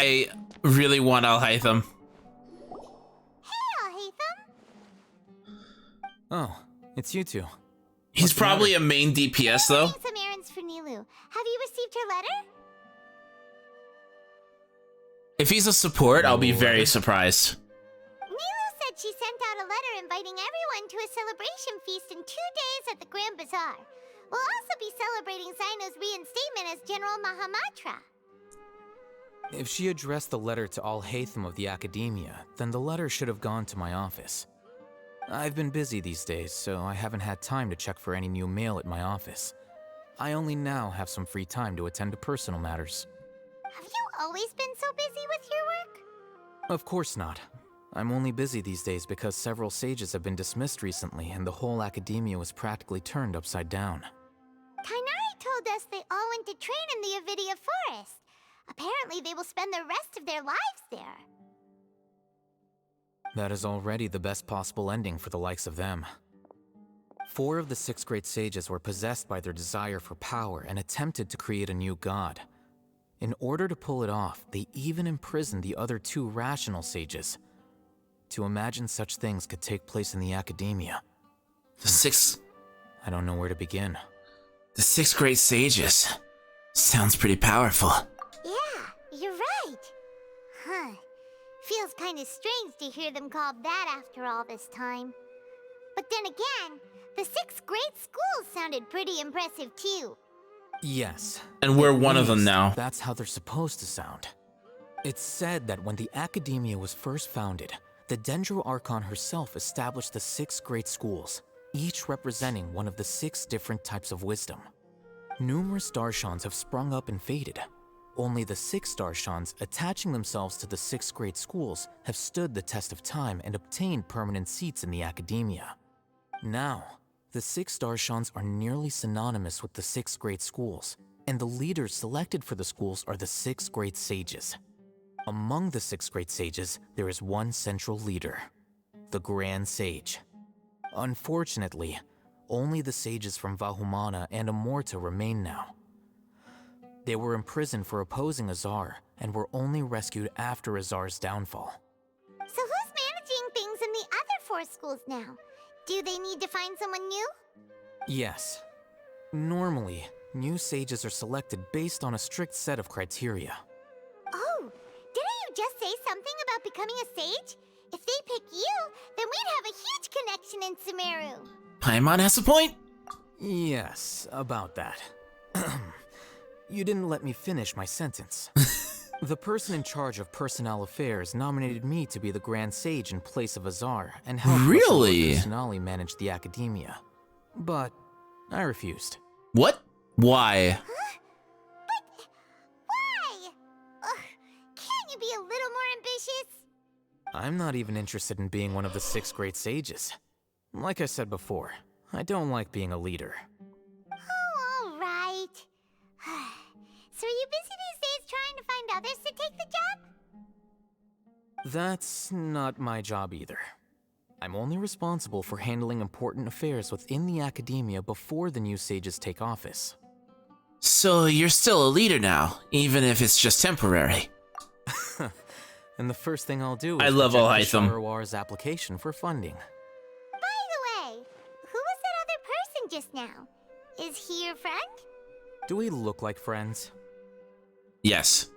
I really want Alhaitham. Hey, Alhaitham. Oh, it's you two. He's probably a main DPS though. Running some errands for Nilu. Have you received her letter? If he's a support, I'll be very surprised. Nilu said she sent out a letter inviting everyone to a celebration feast in 2 days at the Grand Bazaar. We'll also be celebrating Zaino's reinstatement as General Mahamatra. If she addressed the letter to Alhaitham of the Academia, then the letter should have gone to my office. I've been busy these days, so I haven't had time to check for any new mail at my office. I only now have some free time to attend to personal matters. Have you always been so busy with your work? Of course not. I'm only busy these days because several sages have been dismissed recently and the whole Academia was practically turned upside down. Kainari told us they all went to train in the Avidia Forest. Apparently they will spend the rest of their lives there. That is already the best possible ending for the likes of them. 4 of the 6 great sages were possessed by their desire for power and attempted to create a new god. In order to pull it off, they even imprisoned the other 2 rational sages. To imagine such things could take place in the Academia. The 6... I don't know where to begin. The 6 great sages. Sounds pretty powerful. Yeah, you're right. Huh. Feels kind of strange to hear them called that after all this time. But then again, the 6 great schools sounded pretty impressive too. Yes. And we're one of them now. That's how they're supposed to sound. It's said that when the Academia was first founded, the Dendro Archon herself established the 6 great schools, each representing one of the 6 different types of wisdom. Numerous Darshans have sprung up and faded. Only the 6 Darshans attaching themselves to the 6 great schools have stood the test of time and obtained permanent seats in the Academia. Now, the 6 Darshans are nearly synonymous with the 6 great schools, and the leaders selected for the schools are the 6 great sages. Among the 6 great sages, there is one central leader, the Grand Sage. Unfortunately, only the sages from Vahumana and Amorta remain now. They were imprisoned for opposing Azar, and were only rescued after Azar's downfall. So who's managing things in the other 4 schools now? Do they need to find someone new? Yes. Normally, new sages are selected based on a strict set of criteria. Oh, didn't you just say something about becoming a sage? If they pick you, then we'd have a huge connection in Sumeru. Paimon has a point. Yes, about that. You didn't let me finish my sentence. The person in charge of personnel affairs nominated me to be the Grand Sage in place of Azar and helped Really? personally manage the Academia. But I refused. What? Why? Huh? But why? Ugh, can't you be a little more ambitious? I'm not even interested in being one of the 6 great sages. Like I said before, I don't like being a leader. Oh, all right. So are you busy these days trying to find others to take the job? That's not my job either. I'm only responsible for handling important affairs within the Academia before the new sages take office. So you're still a leader now, even if it's just temporary. And the first thing I'll do is I love Alhaitham. Sharawar's application for funding. By the way, who was that other person just now? Is he your friend? Do we look like friends? Yes.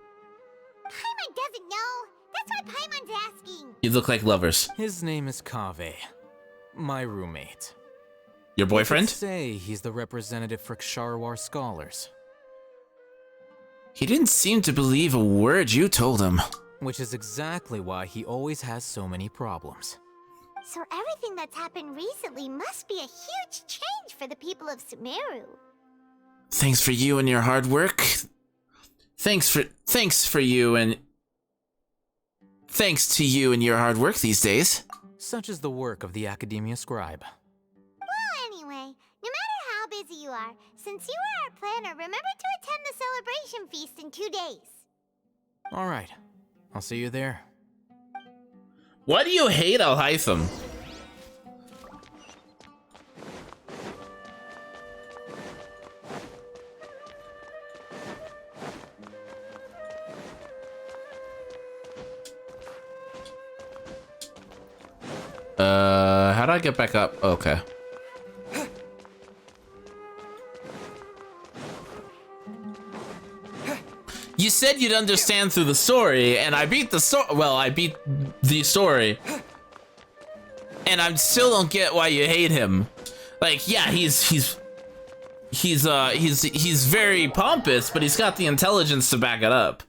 Paimon doesn't know. That's why Paimon's asking. You look like lovers. His name is Kaveh, my roommate. Your boyfriend? Say he's the representative for Ksharawar scholars. He didn't seem to believe a word you told him. Which is exactly why he always has so many problems. So everything that's happened recently must be a huge change for the people of Sumeru. Thanks for you and your hard work. Thanks to you and your hard work these days. Such is the work of the Academia Scribe. Well, anyway, no matter how busy you are, since you are our planner, remember to attend the celebration feast in 2 days. All right, I'll see you there. Why do you hate Alhaitham? How do I get back up? Okay. You said you'd understand through the story, and I beat the story. Well, I beat the story. And I still don't get why you hate him. Like, yeah, he's very pompous, but he's got the intelligence to back it up.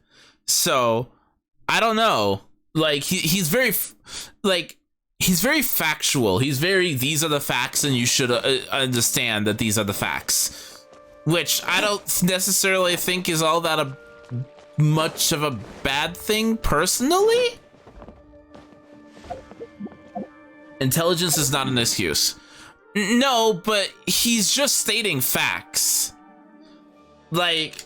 So, I don't know. Like, he's very factual. He's very, these are the facts, and you should understand that these are the facts. Which I don't necessarily think is all that much of a bad thing, personally. Intelligence is not an excuse. No, but he's just stating facts. Like,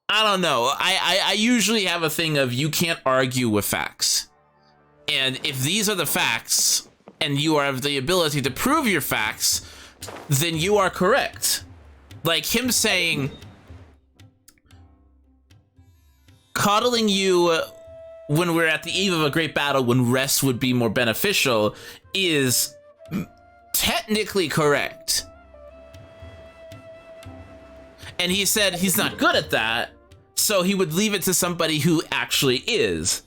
I don't know. I usually have a thing of you can't argue with facts. And if these are the facts, and you have the ability to prove your facts, then you are correct. Like him saying, coddling you when we're at the eve of a great battle when rest would be more beneficial is technically correct. And he said he's not good at that, so he would leave it to somebody who actually is,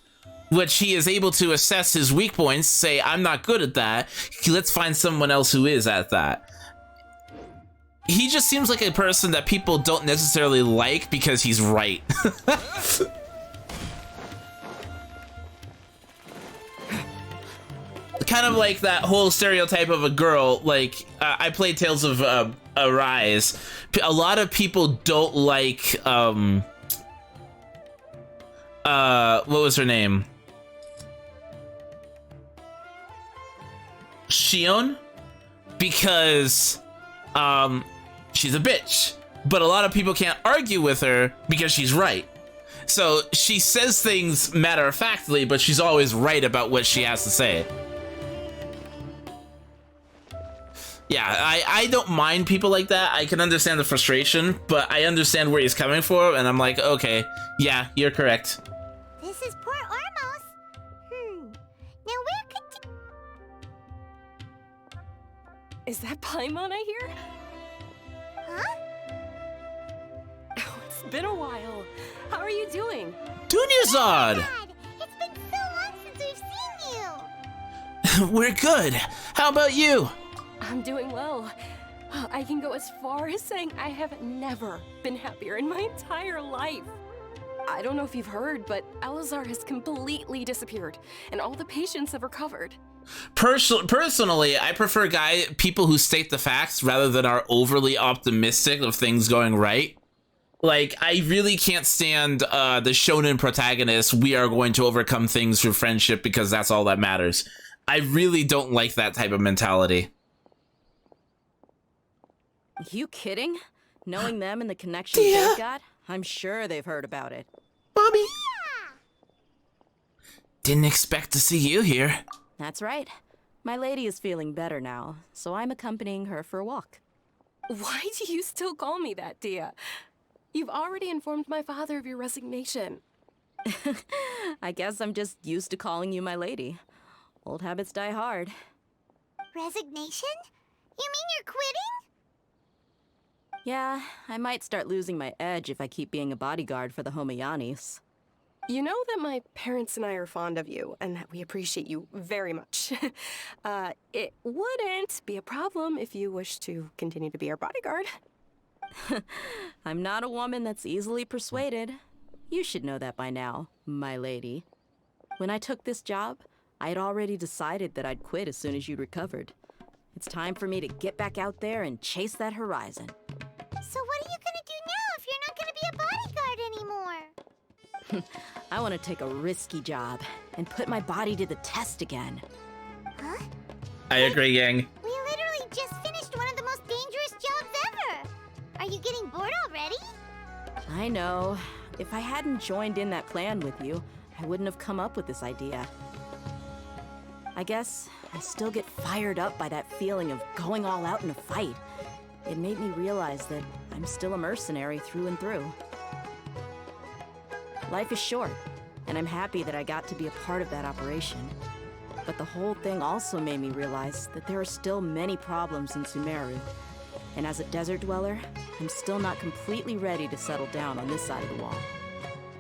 which he is able to assess his weak points, say, I'm not good at that, let's find someone else who is at that. He just seems like a person that people don't necessarily like because he's right. Kind of like that whole stereotype of a girl, like, I played Tales of Arise. A lot of people don't like, what was her name? Shion? Because, she's a bitch. But a lot of people can't argue with her because she's right. So she says things matter-of-factly, but she's always right about what she has to say. Yeah, I don't mind people like that. I can understand the frustration, but I understand where he's coming from, and I'm like, okay, yeah, you're correct. This is Port Ormos. Now where could... Is that Paimon I hear? Huh? Oh, it's been a while. How are you doing? Dunyazad! Dad, it's been so long since we've seen you. We're good. How about you? I'm doing well. I can go as far as saying I have never been happier in my entire life. I don't know if you've heard, but Elazar has completely disappeared, and all the patients have recovered. Personally, I prefer people who state the facts rather than are overly optimistic of things going right. Like, I really can't stand the shonen protagonist, we are going to overcome things through friendship because that's all that matters. I really don't like that type of mentality. You kidding? Knowing them and the connection they've got, I'm sure they've heard about it. Bobby! Yeah. Didn't expect to see you here. That's right. My lady is feeling better now, so I'm accompanying her for a walk. Why do you still call me that, Dia? You've already informed my father of your resignation. I guess I'm just used to calling you my lady. Old habits die hard. Resignation? You mean you're quitting? Yeah, I might start losing my edge if I keep being a bodyguard for the Homayanis. You know that my parents and I are fond of you, and that we appreciate you very much. It wouldn't be a problem if you wish to continue to be our bodyguard. I'm not a woman that's easily persuaded. You should know that by now, my lady. When I took this job, I had already decided that I'd quit as soon as you'd recovered. It's time for me to get back out there and chase that horizon. So what are you gonna do now if you're not gonna be a bodyguard anymore? I want to take a risky job and put my body to the test again. Huh? I agree, gang. We literally just finished one of the most dangerous jobs ever. Are you getting bored already? I know. If I hadn't joined in that plan with you, I wouldn't have come up with this idea. I guess I still get fired up by that feeling of going all out in a fight. It made me realize that I'm still a mercenary through and through. Life is short, and I'm happy that I got to be a part of that operation. But the whole thing also made me realize that there are still many problems in Sumeru. And as a desert dweller, I'm still not completely ready to settle down on this side of the wall.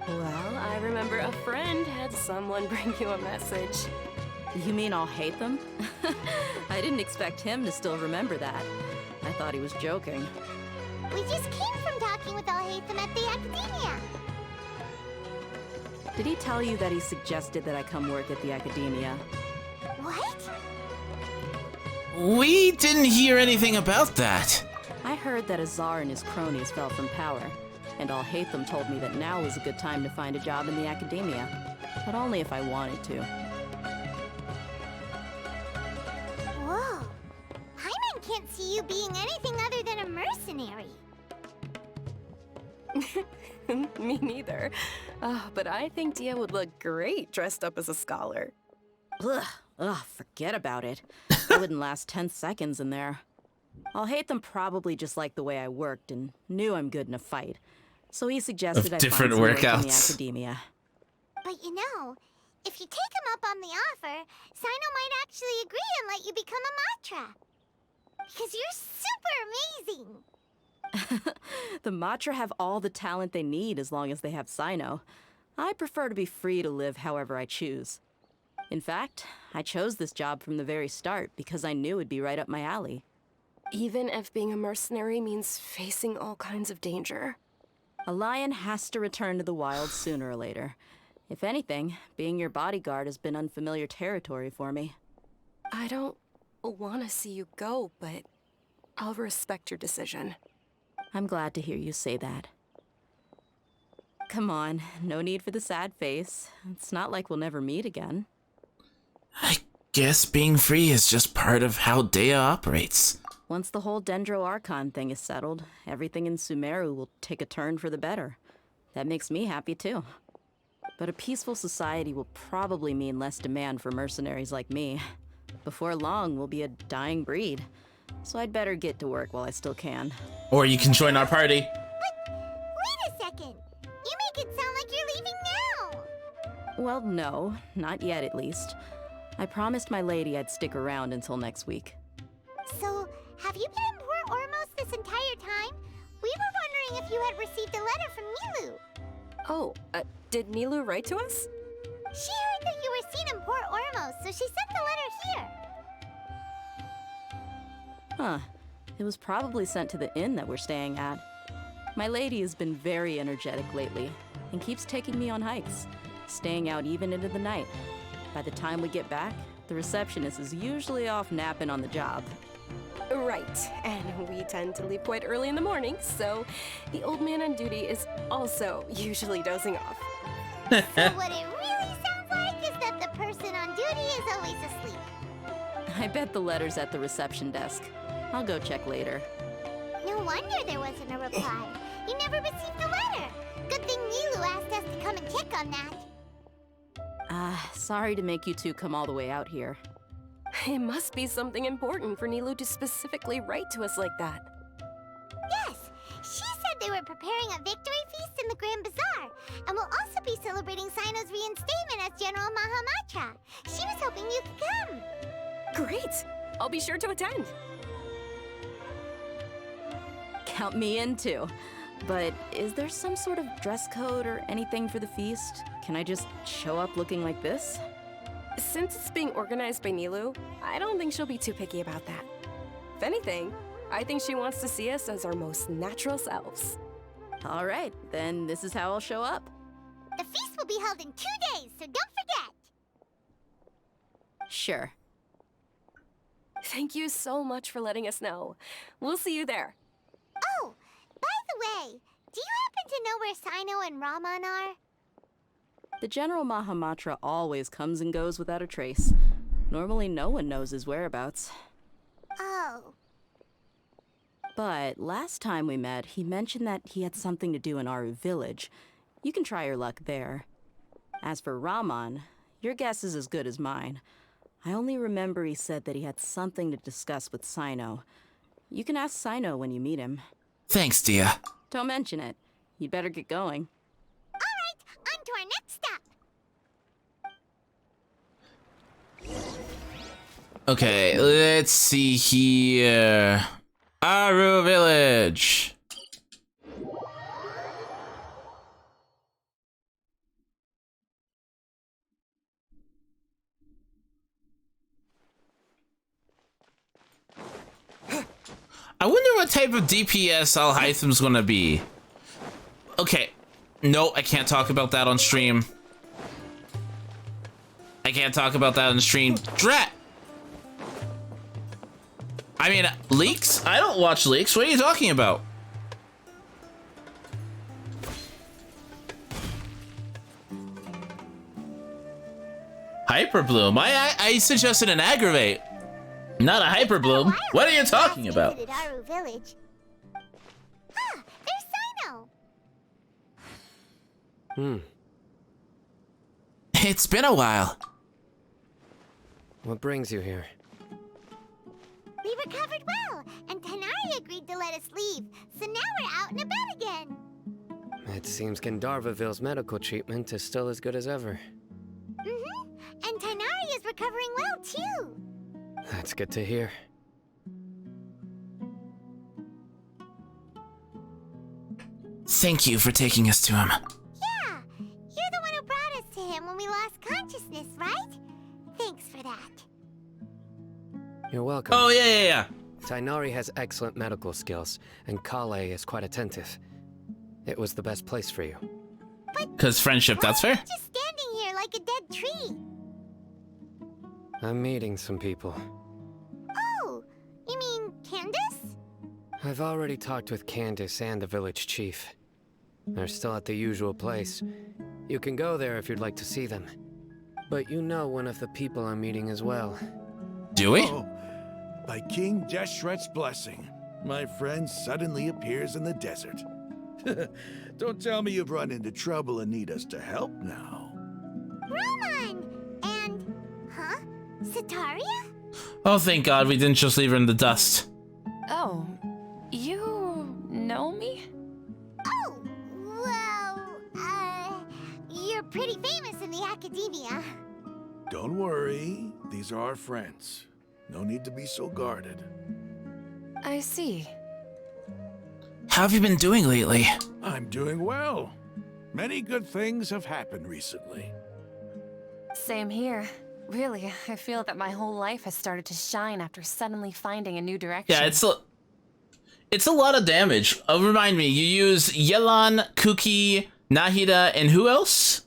Well, I remember a friend had someone bring you a message. You mean I'll hate them? I didn't expect him to still remember that. I thought he was joking. We just came from talking with Alhaitham at the Academia. Did he tell you that he suggested that I come work at the Academia? What? We didn't hear anything about that. I heard that Azar and his cronies fell from power, and Alhaitham told me that now was a good time to find a job in the Academia, but only if I wanted to. Whoa. Paimon can't see you being anything other than a mercenary. Me neither. But I think Dia would look great dressed up as a scholar. Ugh, forget about it. I wouldn't last 10 seconds in there. Alhaitham probably just liked the way I worked and knew I'm good in a fight. So he suggested I find different some work in the workouts. Academia. But you know, if you take him up on the offer, Sino might actually agree and let you become a Matra. Because you're super amazing. The Matra have all the talent they need as long as they have Sino. I prefer to be free to live however I choose. In fact, I chose this job from the very start because I knew it'd be right up my alley. Even if being a mercenary means facing all kinds of danger. A lion has to return to the wild sooner or later. If anything, being your bodyguard has been unfamiliar territory for me. I don't want to see you go, but I'll respect your decision. I'm glad to hear you say that. Come on, no need for the sad face. It's not like we'll never meet again. I guess being free is just part of how Dea operates. Once the whole Dendro Archon thing is settled, everything in Sumeru will take a turn for the better. That makes me happy too. But a peaceful society will probably mean less demand for mercenaries like me. Before long, we'll be a dying breed. So I'd better get to work while I still can. Or you can join our party. Wait a second. You make it sound like you're leaving now. Well, no, not yet at least. I promised my lady I'd stick around until next week. So, have you been in Port Ormos this entire time? We were wondering if you had received a letter from Nilu. Oh, did Nilu write to us? She heard that you were seen in Port Ormos, so she sent the letter here. Huh. It was probably sent to the inn that we're staying at. My lady has been very energetic lately and keeps taking me on hikes, staying out even into the night. By the time we get back, the receptionist is usually off napping on the job. Right, and we tend to leave quite early in the morning, so the old man on duty is also usually dozing off. So what it really sounds like is that the person on duty is always asleep. I bet the letter's at the reception desk. I'll go check later. No wonder there wasn't a reply. You never received the letter. Good thing Nilu asked us to come and check on that. Sorry to make you two come all the way out here. It must be something important for Nilu to specifically write to us like that. Yes, she said they were preparing a victory feast in the Grand Bazaar, and will also be celebrating Sino's reinstatement as General Mahamatra. She was hoping you could come. Great! I'll be sure to attend. Count me in too. But is there some sort of dress code or anything for the feast? Can I just show up looking like this? Since it's being organized by Nilu, I don't think she'll be too picky about that. If anything, I think she wants to see us as our most natural selves. All right, then this is how I'll show up. The feast will be held in 2 days, so don't forget. Sure. Thank you so much for letting us know. We'll see you there. Oh, by the way, do you happen to know where Sino and Raman are? The General Mahamatra always comes and goes without a trace. Normally no one knows his whereabouts. Oh. But last time we met, he mentioned that he had something to do in Aru village. You can try your luck there. As for Raman, your guess is as good as mine. I only remember he said that he had something to discuss with Sino. You can ask Sino when you meet him. Thanks, Dia. Don't mention it. You'd better get going. All right, on to our next stop. Okay, let's see here. Aru Village. I wonder what type of DPS Alhaitham's gonna be. Okay. No, I can't talk about that on stream. I can't talk about that on stream. Drat! I mean, leaks? I don't watch leaks. What are you talking about? Hyperbloom? I suggested an aggravate. Not a hyperbloom. What are you talking about? Aru Village. Ah, there's Sino. It's been a while. What brings you here? We recovered well, and Tanari agreed to let us leave, so now we're out and about again. It seems Gandharvaville's medical treatment is still as good as ever. And Tanari is recovering well, too. That's good to hear. Thank you for taking us to him. Yeah, you're the one who brought us to him when we lost consciousness, right? Thanks for that. You're welcome. Oh, yeah. Tainari has excellent medical skills, and Kale is quite attentive. It was the best place for you. Because friendship, that's fair. Just standing here like a dead tree. I'm meeting some people. Oh, you mean Candace? I've already talked with Candace and the village chief. They're still at the usual place. You can go there if you'd like to see them. But you know one of the people I'm meeting as well. Do we? Oh, by King Deshret's blessing, my friend suddenly appears in the desert. Don't tell me you've run into trouble and need us to help now. Roman! And... huh? Sataria? Oh, thank God we didn't just leave her in the dust. Oh, you know me? Oh, well, you're pretty famous in the academia. Don't worry, these are our friends. No need to be so guarded. I see. How have you been doing lately? I'm doing well. Many good things have happened recently. Same here. Really, I feel that my whole life has started to shine after suddenly finding a new direction. Yeah, it's a lot of damage. Remind me, you use Yelan, Kuki, Nahida, and who else?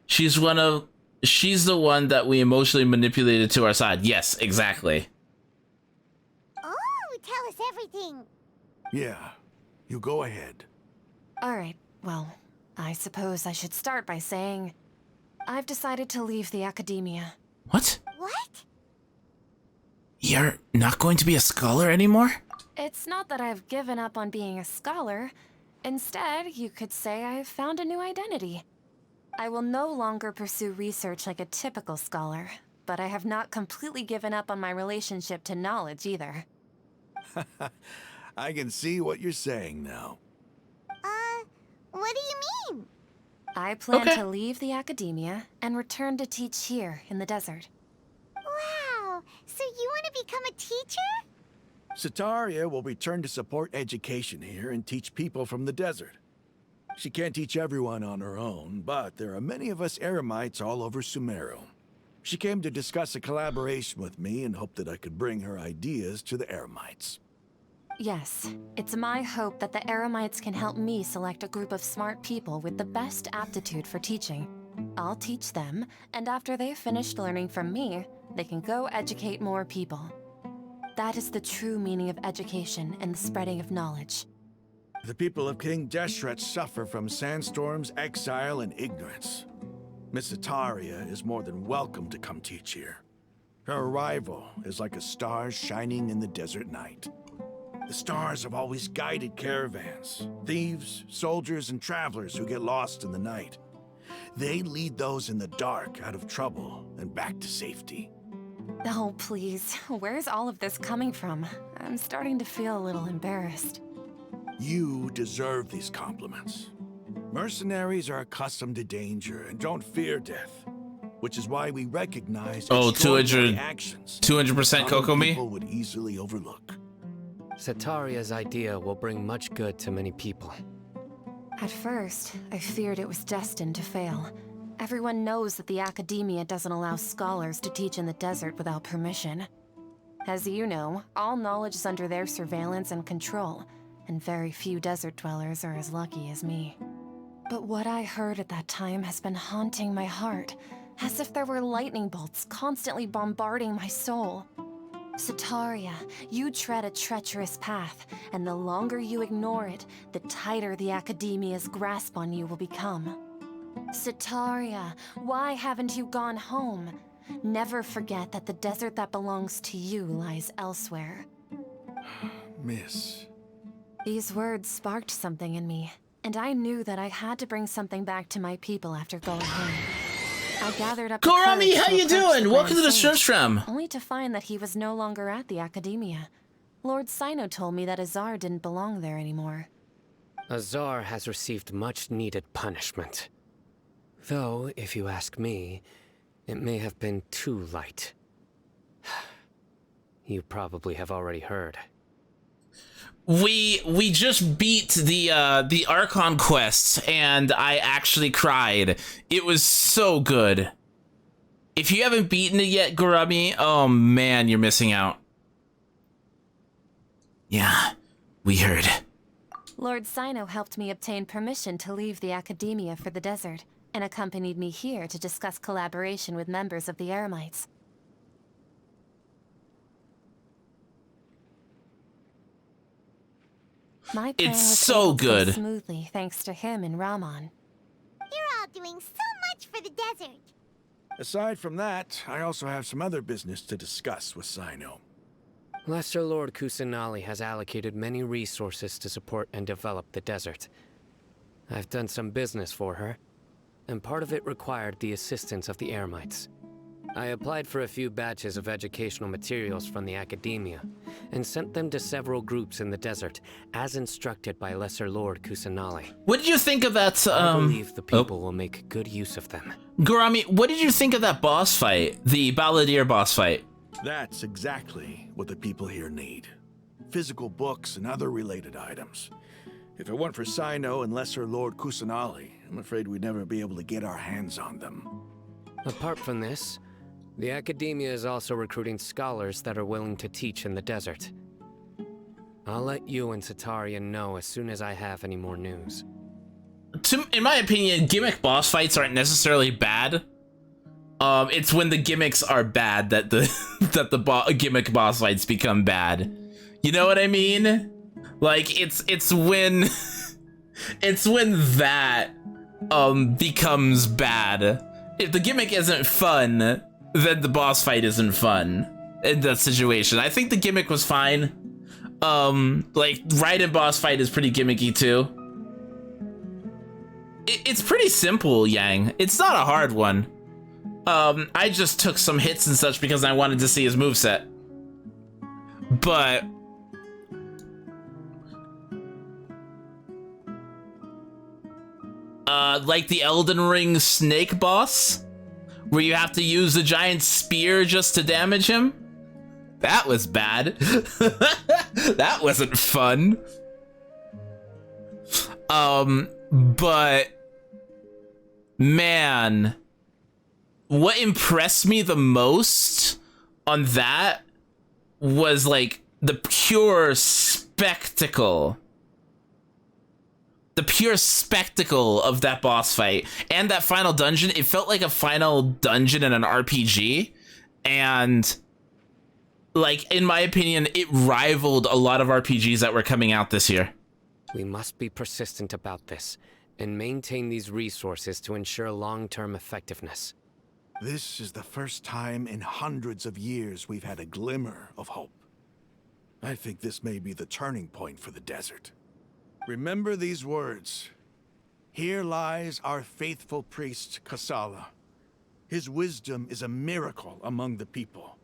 She's the one that we emotionally manipulated to our side. Yes, exactly. Oh, tell us everything. Yeah, you go ahead. Alright, well, I suppose I should start by saying I've decided to leave the academia. What? What? You're not going to be a scholar anymore? It's not that I've given up on being a scholar. Instead, you could say I've found a new identity. I will no longer pursue research like a typical scholar, but I have not completely given up on my relationship to knowledge either. I can see what you're saying now. What do you mean? I plan Okay. to leave the academia and return to teach here in the desert. Wow, so you want to become a teacher? Sataria will return to support education here and teach people from the desert. She can't teach everyone on her own, but there are many of us Eremites all over Sumeru. She came to discuss a collaboration with me and hoped that I could bring her ideas to the Eremites. Yes, it's my hope that the Eremites can help me select a group of smart people with the best aptitude for teaching. I'll teach them, and after they've finished learning from me, they can go educate more people. That is the true meaning of education and the spreading of knowledge. The people of King Deshret suffer from sandstorms, exile, and ignorance. Miss Sataria is more than welcome to come teach here. Her arrival is like a star shining in the desert night. The stars have always guided caravans, thieves, soldiers, and travelers who get lost in the night. They lead those in the dark out of trouble and back to safety. Oh, please, where's all of this coming from? I'm starting to feel a little embarrassed. You deserve these compliments. Mercenaries are accustomed to danger and don't fear death. which is why we recognize Oh, extraordinary actions 200% common Kokomi? people would easily overlook. Sataria's idea will bring much good to many people. At first, I feared it was destined to fail. Everyone knows that the academia doesn't allow scholars to teach in the desert without permission. As you know, all knowledge is under their surveillance and control, and very few desert dwellers are as lucky as me. But what I heard at that time has been haunting my heart, as if there were lightning bolts constantly bombarding my soul. Sataria, you tread a treacherous path, and the longer you ignore it, the tighter the academia's grasp on you will become. Sataria, why haven't you gone home? Never forget that the desert that belongs to you lies elsewhere. Miss. These words sparked something in me, and I knew that I had to bring something back to my people after going home. I gathered up the Gorami, courage how to you approach doing? the Welcome to the Grand Shrimp Sage, only to find that he was no longer at the academia. Lord Sino told me that Azar didn't belong there anymore. Azar has received much needed punishment. Though, if you ask me, it may have been too light. You probably have already heard. We just beat the Archon quest, and I actually cried. It was so good. If you haven't beaten it yet, Gorami, oh man, you're missing out. Yeah, we heard. Lord Sino helped me obtain permission to leave the academia for the desert, and accompanied me here to discuss collaboration with members of the Eremites. My plan It's was so able to go good. smoothly thanks to him and Raman. You're all doing so much for the desert. Aside from that, I also have some other business to discuss with Sino. Lesser Lord Kusanali has allocated many resources to support and develop the desert. I've done some business for her, and part of it required the assistance of the Eremites. I applied for a few batches of educational materials from the academia, and sent them to several groups in the desert, as instructed by Lesser Lord Kusanali. What did you think of that? I believe the people will make good use of them. Gorami, what did you think of that boss fight? The Balladeer boss fight? That's exactly what the people here need. Physical books and other related items. If it weren't for Sino and Lesser Lord Kusanali, I'm afraid we'd never be able to get our hands on them. Apart from this, the academia is also recruiting scholars that are willing to teach in the desert. I'll let you and Sataria know as soon as I have any more news. In my opinion, gimmick boss fights aren't necessarily bad. It's when the gimmicks are bad that the gimmick boss fights become bad. You know what I mean? Like it's when it's when that becomes bad. If the gimmick isn't fun, then the boss fight isn't fun in that situation. I think the gimmick was fine. Like Raiden boss fight is pretty gimmicky too. It's pretty simple, Yang. It's not a hard one. I just took some hits and such because I wanted to see his moveset. But like the Elden Ring snake boss, where you have to use the giant spear just to damage him. That was bad. That wasn't fun. But man, what impressed me the most on that was like the pure spectacle. The pure spectacle of that boss fight and that final dungeon. It felt like a final dungeon in an RPG, and like, in my opinion, it rivaled a lot of RPGs that were coming out this year. We must be persistent about this and maintain these resources to ensure long-term effectiveness. This is the first time in hundreds of years we've had a glimmer of hope. I think this may be the turning point for the desert. Remember these words. Here lies our faithful priest, Kasala. His wisdom is a miracle among the people,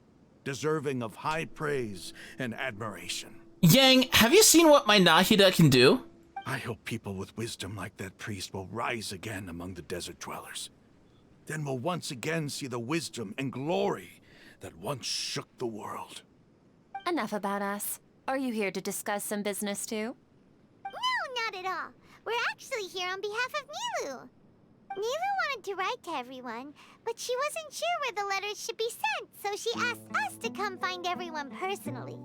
deserving of high praise and admiration. Yang, have you seen what my Nahida can do? I hope people with wisdom like that priest will rise again among the desert dwellers. then we'll once again see the wisdom and glory that once shook the world. Enough about us. Are you here to discuss some business too? No, not at all. We're actually here on behalf of Nilu. Nilu wanted to write to everyone, but she wasn't sure where the letters should be sent, so she asked us to come find everyone personally.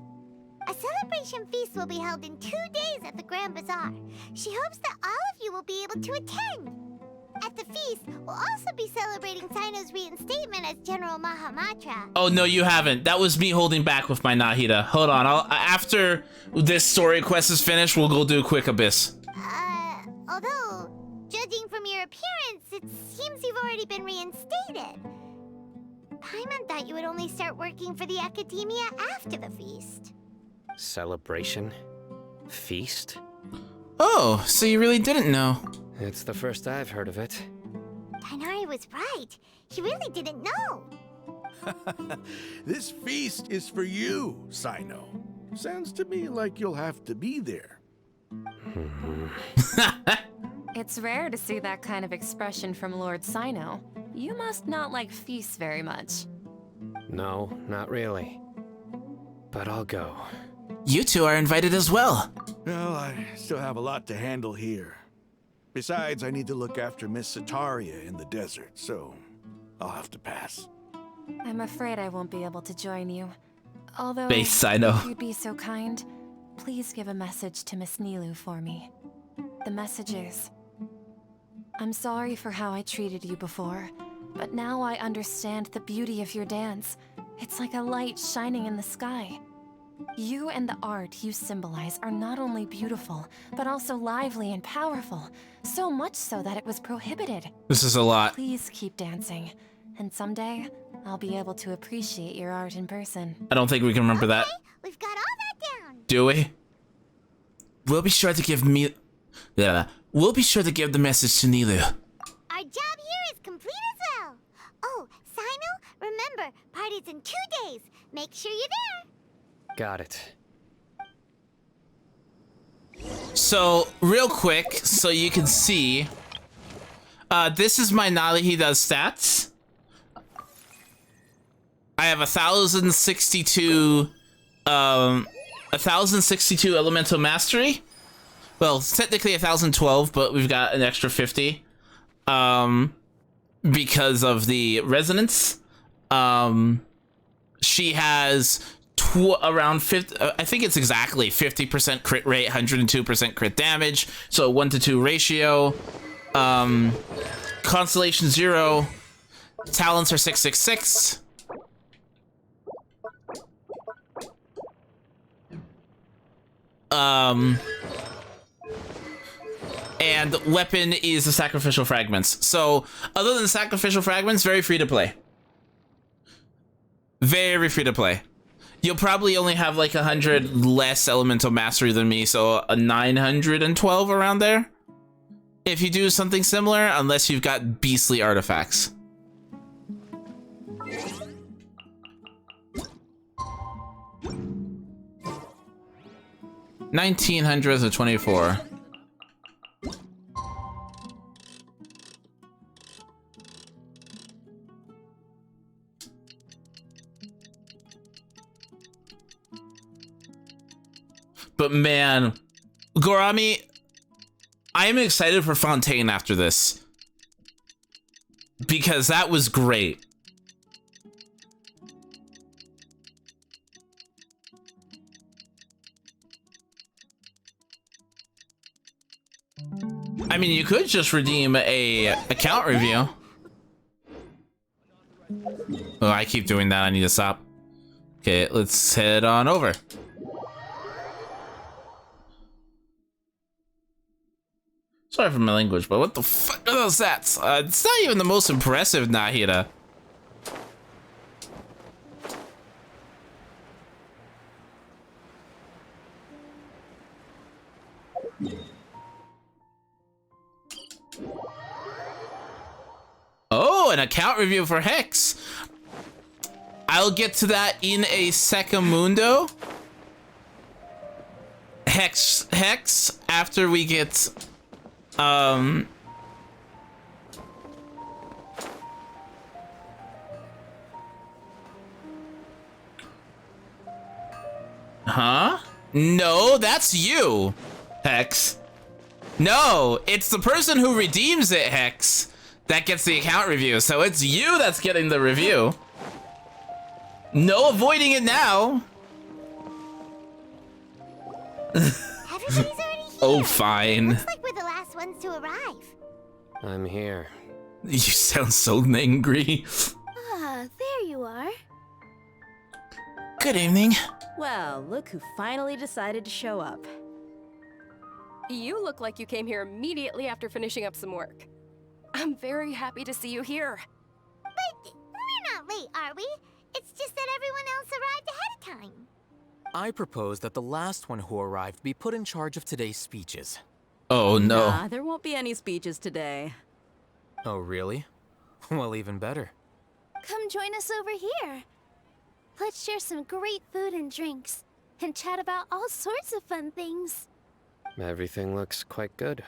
A celebration feast will be held in 2 days at the Grand Bazaar. She hopes that all of you will be able to attend. At the feast, we'll also be celebrating Sino's reinstatement as General Mahamatra. Oh, no, you haven't. That was me holding back with my Nahida. Hold on. After this story quest is finished, we'll go do a quick abyss. Although, judging from your appearance, it seems you've already been reinstated. Paimon thought you would only start working for the Academia after the feast. Celebration? Feast? Oh, so you really didn't know. It's the first I've heard of it. Tighnari was right. He really didn't know. This feast is for you, Sino. Sounds to me like you'll have to be there. It's rare to see that kind of expression from Lord Sino. You must not like feasts very much. No, not really. But I'll go. You two are invited as well. Well, I still have a lot to handle here. Besides, I need to look after Miss Sataria in the desert, so I'll have to pass. I'm afraid I won't be able to join you. Although, Base Sino. if you'd be so kind, please give a message to Miss Nilu for me. The message is, I'm sorry for how I treated you before, but now I understand the beauty of your dance. It's like a light shining in the sky. You and the art you symbolize are not only beautiful, but also lively and powerful. So much so that it was prohibited. This is a lot. Please keep dancing, and someday I'll be able to appreciate your art in person. I don't think we can remember that. We've got all that down. Do we? We'll be sure to give We'll be sure to give the message to Nilu. Our job here is complete as well. Oh, Sino, remember, party's in 2 days. Make sure you're there. Got it. So, real quick, so you can see, this is my Nalihida's stats. I have 1,062 elemental mastery. Well, it's technically 1,012, but we've got an extra 50 because of the resonance. She has around 50, I think it's exactly 50% crit rate, 102% crit damage, so 1-to-2 ratio. Constellation 0, talents are 666. And weapon is the sacrificial fragments. So, other than sacrificial fragments, very free to play. Very free to play. You'll probably only have like 100 less elemental mastery than me, so a 912 around there. If you do something similar, unless you've got beastly artifacts. $1,900 of 24. But man, Gorami, I am excited for Fontaine after this. Because that was great. I mean, you could just redeem a account review. Oh, I keep doing that. I need to stop. Okay, let's head on over. Sorry for my language, but what the fuck are those stats? It's not even the most impressive Nahida. Oh, an account review for Hex. I'll get to that in a secondo. Hex, after we get, Huh? No, that's you, Hex. No, it's the person who redeems it, Hex, that gets the account review. So it's you that's getting the review. No avoiding it now. Everybody's already here. Oh, fine. Looks like we're the last ones to arrive. I'm here. You sound so angry. Ah, there you are. Good evening. Well, look who finally decided to show up. You look like you came here immediately after finishing up some work. I'm very happy to see you here. But we're not late, are we? It's just that everyone else arrived ahead of time. I propose that the last one who arrived be put in charge of today's speeches. Oh, no. Nah, there won't be any speeches today. Oh, really? Well, even better. Come join us over here. Let's share some great food and drinks, and chat about all sorts of fun things. Everything looks quite good.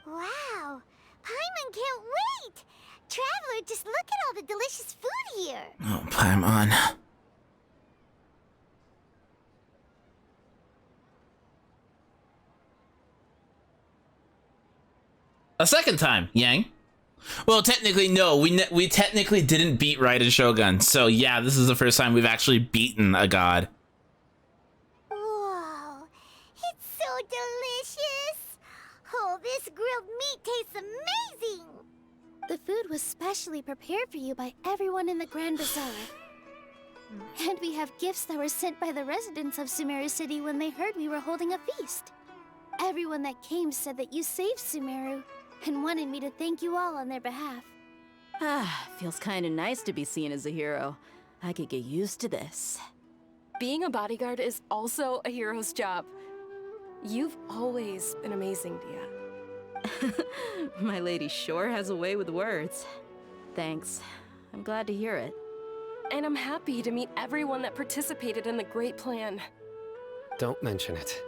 Wow! Paimon can't wait! Traveler, just look at all the delicious food here! Oh, Paimon. A second time, Yang. Well, technically, no. We technically didn't beat Raiden Shogun. So, yeah, this is the first time we've actually beaten a god. Whoa! It's so delicious! Oh, this grilled meat tastes amazing! The food was specially prepared for you by everyone in the Grand Bazaar. And we have gifts that were sent by the residents of Sumeru City when they heard we were holding a feast. Everyone that came said that you saved Sumeru, and wanted me to thank you all on their behalf. Ah, feels kinda nice to be seen as a hero. I could get used to this. Being a bodyguard is also a hero's job. You've always been amazing, Dia. My lady sure has a way with words. Thanks. I'm glad to hear it. And I'm happy to meet everyone that participated in the great plan. Don't mention it.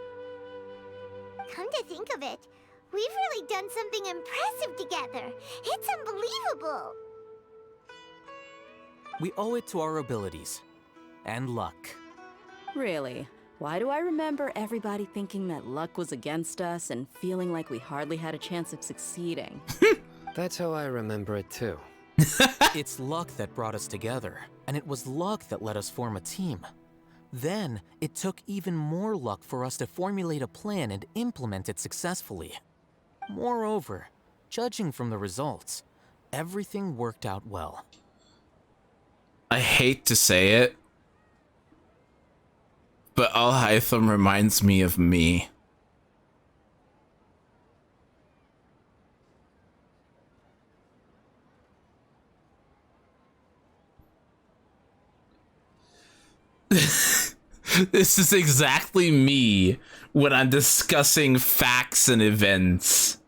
Come to think of it, we've really done something impressive together. It's unbelievable. We owe it to our abilities. And luck. Really? Why do I remember everybody thinking that luck was against us and feeling like we hardly had a chance of succeeding? That's how I remember it too. It's luck that brought us together, and it was luck that let us form a team. Then, it took even more luck for us to formulate a plan and implement it successfully. Moreover, judging from the results, everything worked out well. I hate to say it, but Al-Haytham reminds me of me. This is exactly me when I'm discussing facts and events.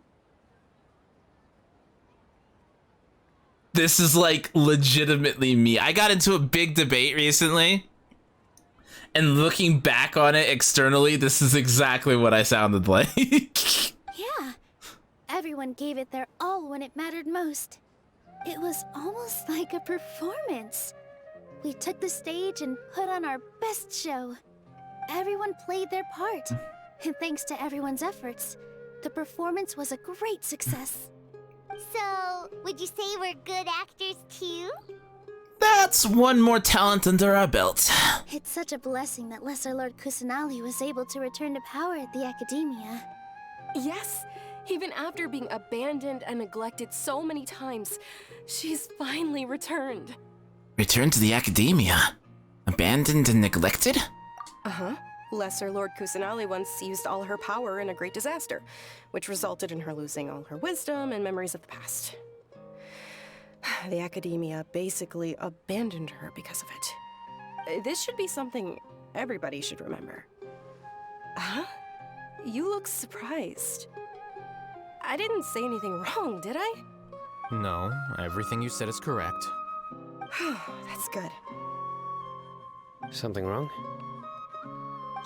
This is like legitimately me. I got into a big debate recently, and looking back on it externally, this is exactly what I sounded like. Yeah, everyone gave it their all when it mattered most. It was almost like a performance. We took the stage and put on our best show. Everyone played their part, and thanks to everyone's efforts, the performance was a great success. So, would you say we're good actors too? That's one more talent under our belt. It's such a blessing that Lesser Lord Kusanali was able to return to power at the Academia. Yes, even after being abandoned and neglected so many times, she's finally returned. Return to the Academia? Abandoned and neglected? Uh-huh. Lesser Lord Kusanali once used all her power in a great disaster, which resulted in her losing all her wisdom and memories of the past. The Academia basically abandoned her because of it. This should be something everybody should remember. Huh? You look surprised. I didn't say anything wrong, did I? No, everything you said is correct. That's good. Something wrong?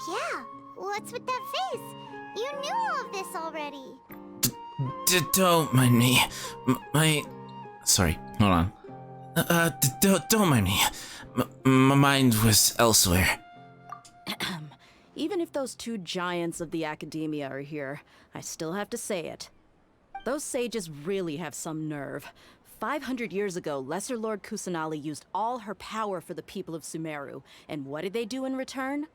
Yeah, what's with that face? You knew all of this already. Don't mind me. Sorry, hold on. Don't mind me. My mind was elsewhere. Even if those two giants of the academia are here, I still have to say it. Those sages really have some nerve. 500 years ago, Lesser Lord Kusanali used all her power for the people of Sumeru. And what did they do in return?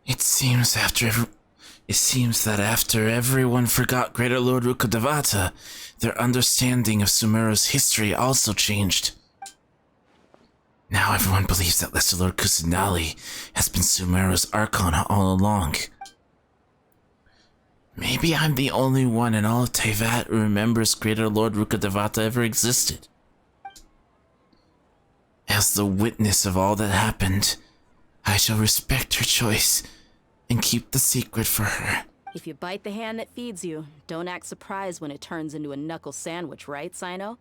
It seems that after everyone forgot Greater Lord Rukkhadevata, their understanding of Sumeru's history also changed. Now everyone believes that Lesser Lord Kusanali has been Sumeru's Archon all along. Maybe I'm the only one in all of Teyvat who remembers Greater Lord Rukkhadevata ever existed. As the witness of all that happened, I shall respect her choice and keep the secret for her. If you bite the hand that feeds you, don't act surprised when it turns into a knuckle sandwich, right, Sino?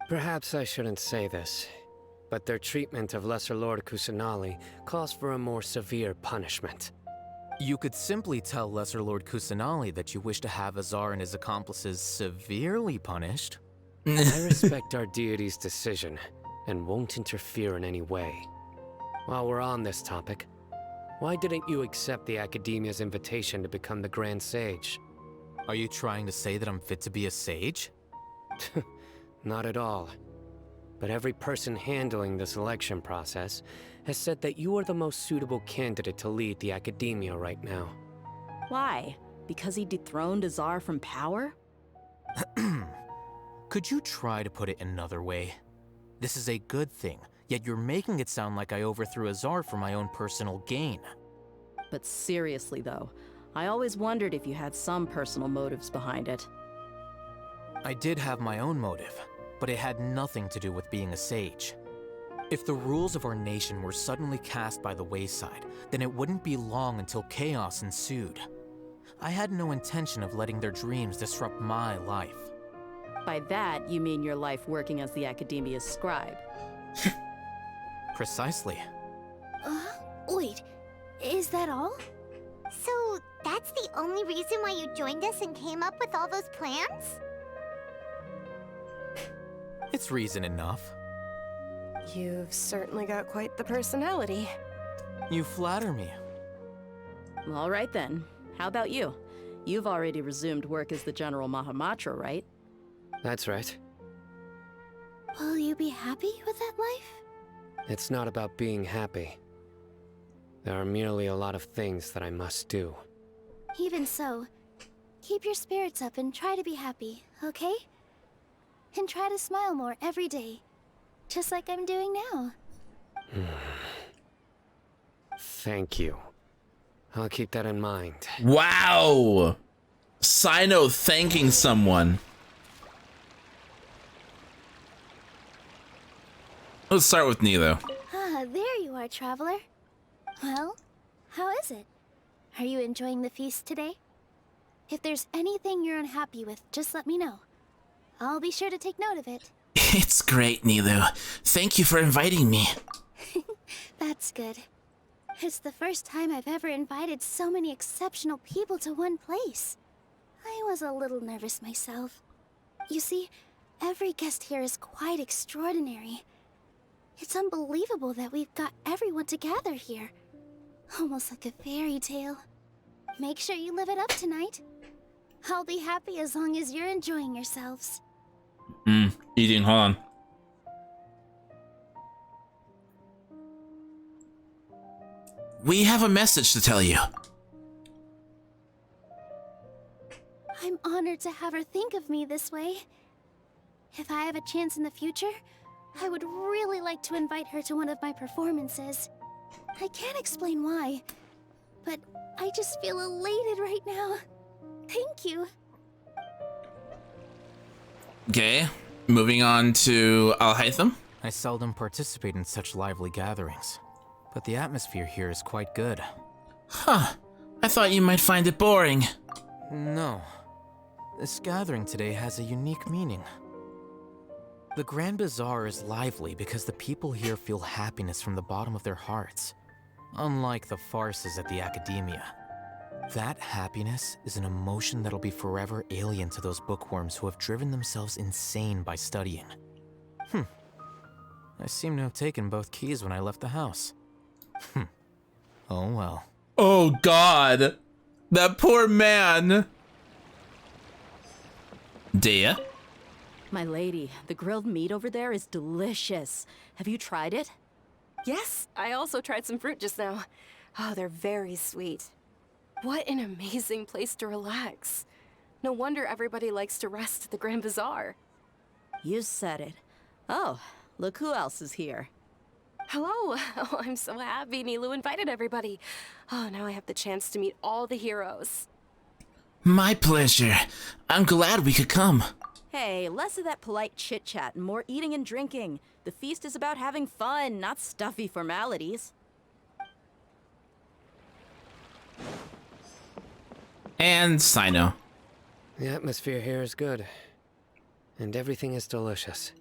Perhaps I shouldn't say this, but their treatment of Lesser Lord Kusanali calls for a more severe punishment. You could simply tell Lesser Lord Kusanali that you wish to have Azar and his accomplices severely punished. I respect our deity's decision, and won't interfere in any way. While we're on this topic, why didn't you accept the Academia's invitation to become the Grand Sage? Are you trying to say that I'm fit to be a sage? Not at all. But every person handling the selection process has said that you are the most suitable candidate to lead the Academia right now. Why? Because he dethroned Azar from power? Could you try to put it another way? This is a good thing, yet you're making it sound like I overthrew Azar for my own personal gain. But seriously though, I always wondered if you had some personal motives behind it. I did have my own motive, but it had nothing to do with being a sage. If the rules of our nation were suddenly cast by the wayside, then it wouldn't be long until chaos ensued. I had no intention of letting their dreams disrupt my life. By that, you mean your life working as the Academia's scribe. Precisely. Wait, is that all? So, that's the only reason why you joined us and came up with all those plans? It's reason enough. You've certainly got quite the personality. You flatter me. All right then. How about you? You've already resumed work as the General Mahamatra, right? That's right. Will you be happy with that life? It's not about being happy. There are merely a lot of things that I must do. Even so, keep your spirits up and try to be happy, okay? And try to smile more every day. Just like I'm doing now. Thank you. I'll keep that in mind. Wow! Sino thanking someone. Let's start with Nilo. Ah, there you are, traveler. Well, how is it? Are you enjoying the feast today? If there's anything you're unhappy with, just let me know. I'll be sure to take note of it. It's great, Nilo. Thank you for inviting me. That's good. It's the first time I've ever invited so many exceptional people to one place. I was a little nervous myself. You see, every guest here is quite extraordinary. It's unbelievable that we've got everyone together here. Almost like a fairy tale. Make sure you live it up tonight. I'll be happy as long as you're enjoying yourselves. Eating, hold on. We have a message to tell you. I'm honored to have her think of me this way. If I have a chance in the future, I would really like to invite her to one of my performances. I can't explain why, but I just feel elated right now. Thank you. Okay, moving on to Al-Haytham. I seldom participate in such lively gatherings, but the atmosphere here is quite good. Huh, I thought you might find it boring. No. This gathering today has a unique meaning. The Grand Bazaar is lively because the people here feel happiness from the bottom of their hearts, unlike the farces at the Academia. That happiness is an emotion that'll be forever alien to those bookworms who have driven themselves insane by studying. I seem to have taken both keys when I left the house. Oh well. Oh God, that poor man. Dea? My lady, the grilled meat over there is delicious. Have you tried it? Yes, I also tried some fruit just now. Oh, they're very sweet. What an amazing place to relax. No wonder everybody likes to rest at the Grand Bazaar. You said it. Oh, look who else is here. Hello. Oh, I'm so happy Nilu invited everybody. Oh, now I have the chance to meet all the heroes. My pleasure. I'm glad we could come. Hey, less of that polite chit-chat and more eating and drinking. The feast is about having fun, not stuffy formalities. And Sino. The atmosphere here is good. And everything is delicious.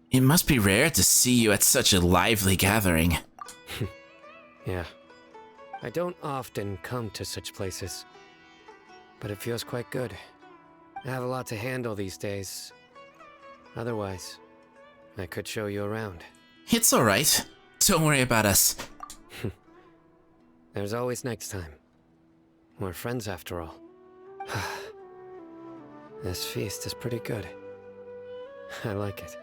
It must be rare to see you at such a lively gathering. Yeah. I don't often come to such places. But it feels quite good. I have a lot to handle these days. Otherwise, I could show you around. It's alright. Don't worry about us. There's always next time. We're friends after all. This feast is pretty good. I like it.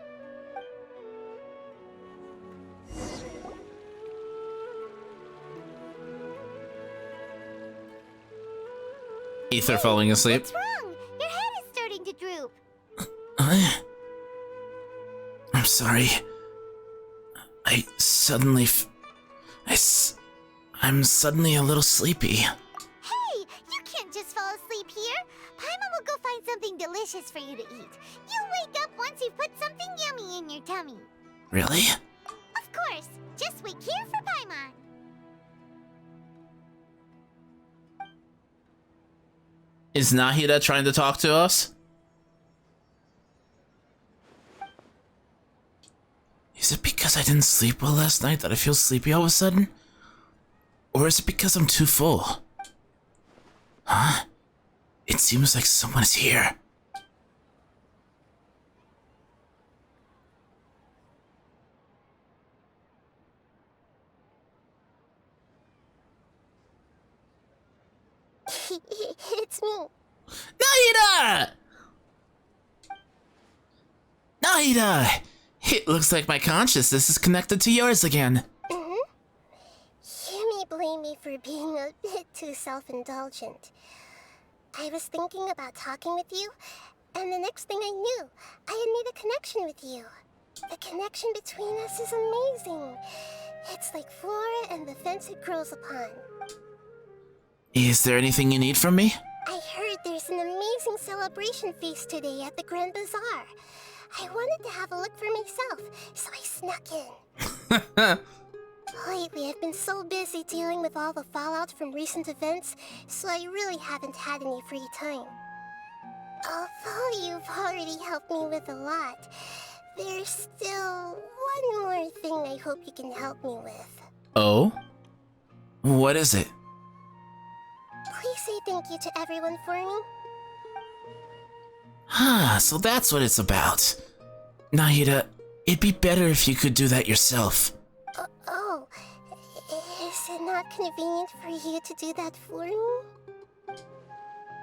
Ether falling asleep. What's wrong? Your head is starting to droop. I'm sorry. I suddenly I'm suddenly a little sleepy. Hey, you can't just fall asleep here. Paimon will go find something delicious for you to eat. You wake up once you've put something yummy in your tummy. Really? Of course. Just wait here for Paimon. Is Nahida trying to talk to us? Is it because I didn't sleep well last night that I feel sleepy all of a sudden? Or is it because I'm too full? Huh? It seems like someone's here. It's me. Nahida! Nahida! It looks like my consciousness is connected to yours again. You may blame me for being a bit too self-indulgent. I was thinking about talking with you, and the next thing I knew, I had made a connection with you. The connection between us is amazing. It's like flora and the fence it grows upon. Is there anything you need from me? I heard there's an amazing celebration feast today at the Grand Bazaar. I wanted to have a look for myself, so I snuck in. Lately, I've been so busy dealing with all the fallout from recent events, so I really haven't had any free time. Although you've already helped me with a lot, there's still one more thing I hope you can help me with. Oh? What is it? Please say thank you to everyone for me. So that's what it's about. Nahida, it'd be better if you could do that yourself. Oh, is it not convenient for you to do that for me?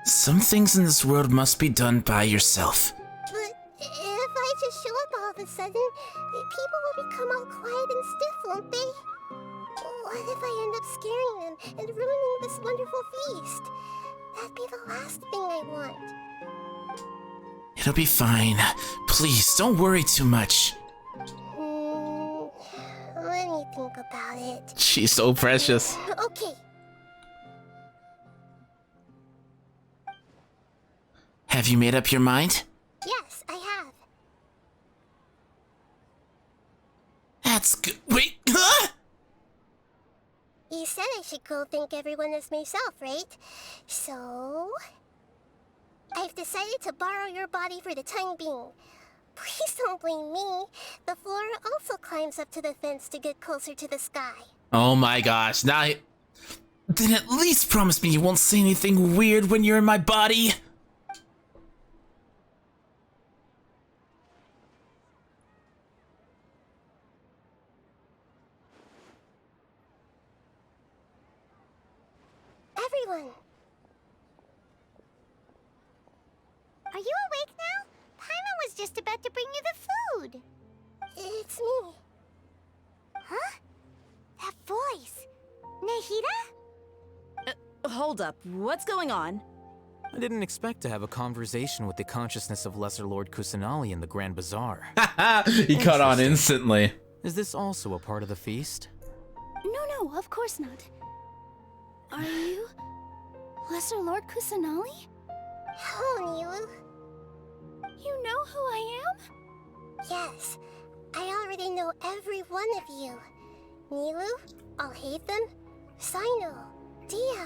Some things in this world must be done by yourself. But if I just show up all of a sudden, people will become all quiet and stiff, won't they? What if I end up scaring them and ruining this wonderful feast? That'd be the last thing I want. It'll be fine. Please, don't worry too much. Let me think about it. She's so precious. Okay. Have you made up your mind? Yes, I have. That's good. Wait, huh? You said I should go thank everyone as myself, right? So... I've decided to borrow your body for the time being. Please don't blame me. The flora also climbs up to the fence to get closer to the sky. Oh my gosh, now... Then at least promise me you won't say anything weird when you're in my body. everyone. Are you awake now? Paimon was just about to bring you the food. It's me. Huh? That voice. Nahida? Hold up, what's going on? I didn't expect to have a conversation with the consciousness of Lesser Lord Kusanali in the Grand Bazaar. He caught on instantly. Is this also a part of the feast? No, of course not. Are you Lesser Lord Kusanali? Hello, Nilu. You know who I am? Yes, I already know every one of you. Nilu, Alhaitham, Sino, Dia,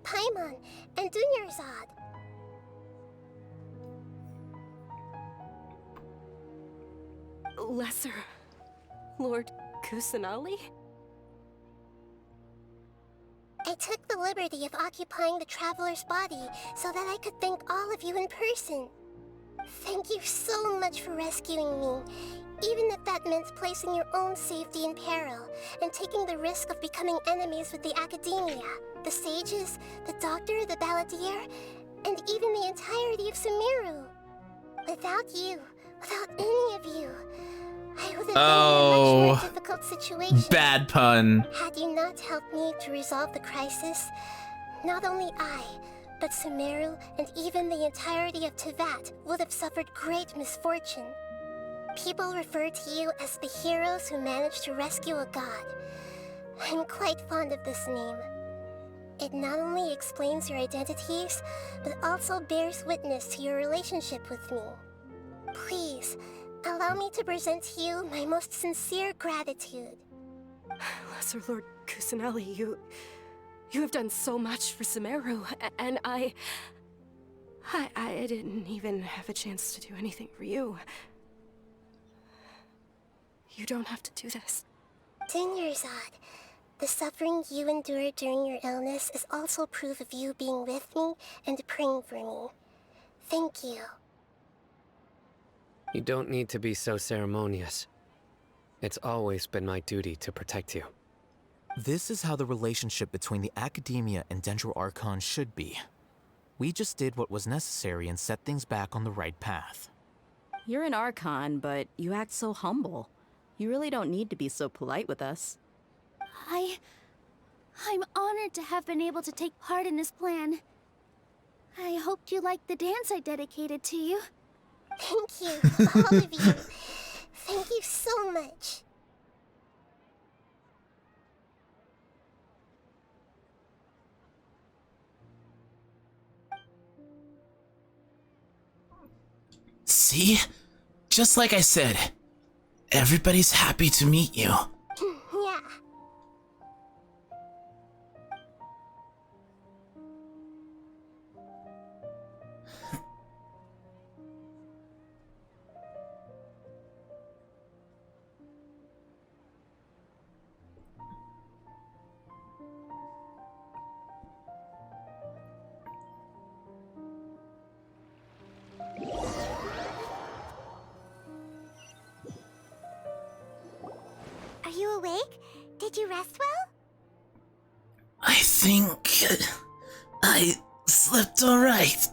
Paimon, and Dunyarzad. Lesser Lord Kusanali? I took the liberty of occupying the Traveler's body so that I could thank all of you in person. Thank you so much for rescuing me, even if that meant placing your own safety in peril and taking the risk of becoming enemies with the Academia, the sages, the doctor, the balladeer, and even the entirety of Sumeru. Without you, without any of you, I would have been in a much more difficult situation. Bad pun. Had you not helped me to resolve the crisis, not only I, but Sumeru and even the entirety of Teyvat would have suffered great misfortune. People refer to you as the heroes who managed to rescue a god. I'm quite fond of this name. It not only explains your identities, but also bears witness to your relationship with me. Please, allow me to present to you my most sincere gratitude. Lesser Lord Kusanali, you have done so much for Sumeru, and I didn't even have a chance to do anything for you. You don't have to do this. Dunyarzad, the suffering you endured during your illness is also proof of you being with me and praying for me. Thank you. You don't need to be so ceremonious. It's always been my duty to protect you. This is how the relationship between the Academia and Dendro Archon should be. We just did what was necessary and set things back on the right path. You're an Archon, but you act so humble. You really don't need to be so polite with us. I'm honored to have been able to take part in this plan. I hoped you liked the dance I dedicated to you. Thank you, all of you. Thank you so much. See? Just like I said, everybody's happy to meet you. Yeah. Are you awake? Did you rest well? I think I slept all right.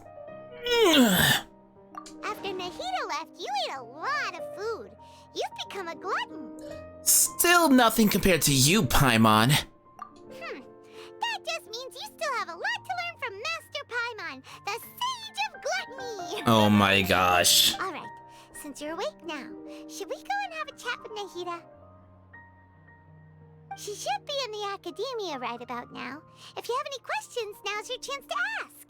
After Nahida left, you ate a lot of food. You've become a glutton. Still nothing compared to you, Paimon. That just means you still have a lot to learn from Master Paimon, the Sage of Gluttony. Oh my gosh. All right, since you're awake now, should we go and have a chat with Nahida? She should be in the Academia right about now. If you have any questions, now's your chance to ask.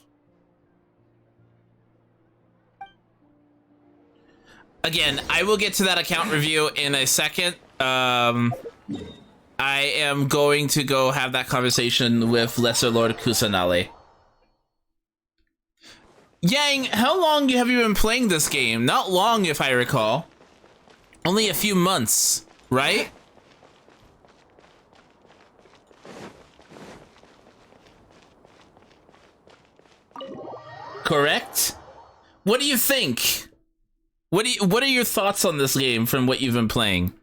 Again, I will get to that account review in a second. I am going to go have that conversation with Lesser Lord Kusanali. Yang, how long have you been playing this game? Not long, if I recall. Only a few months, right? Correct? What do you think? What are your thoughts on this game from what you've been playing?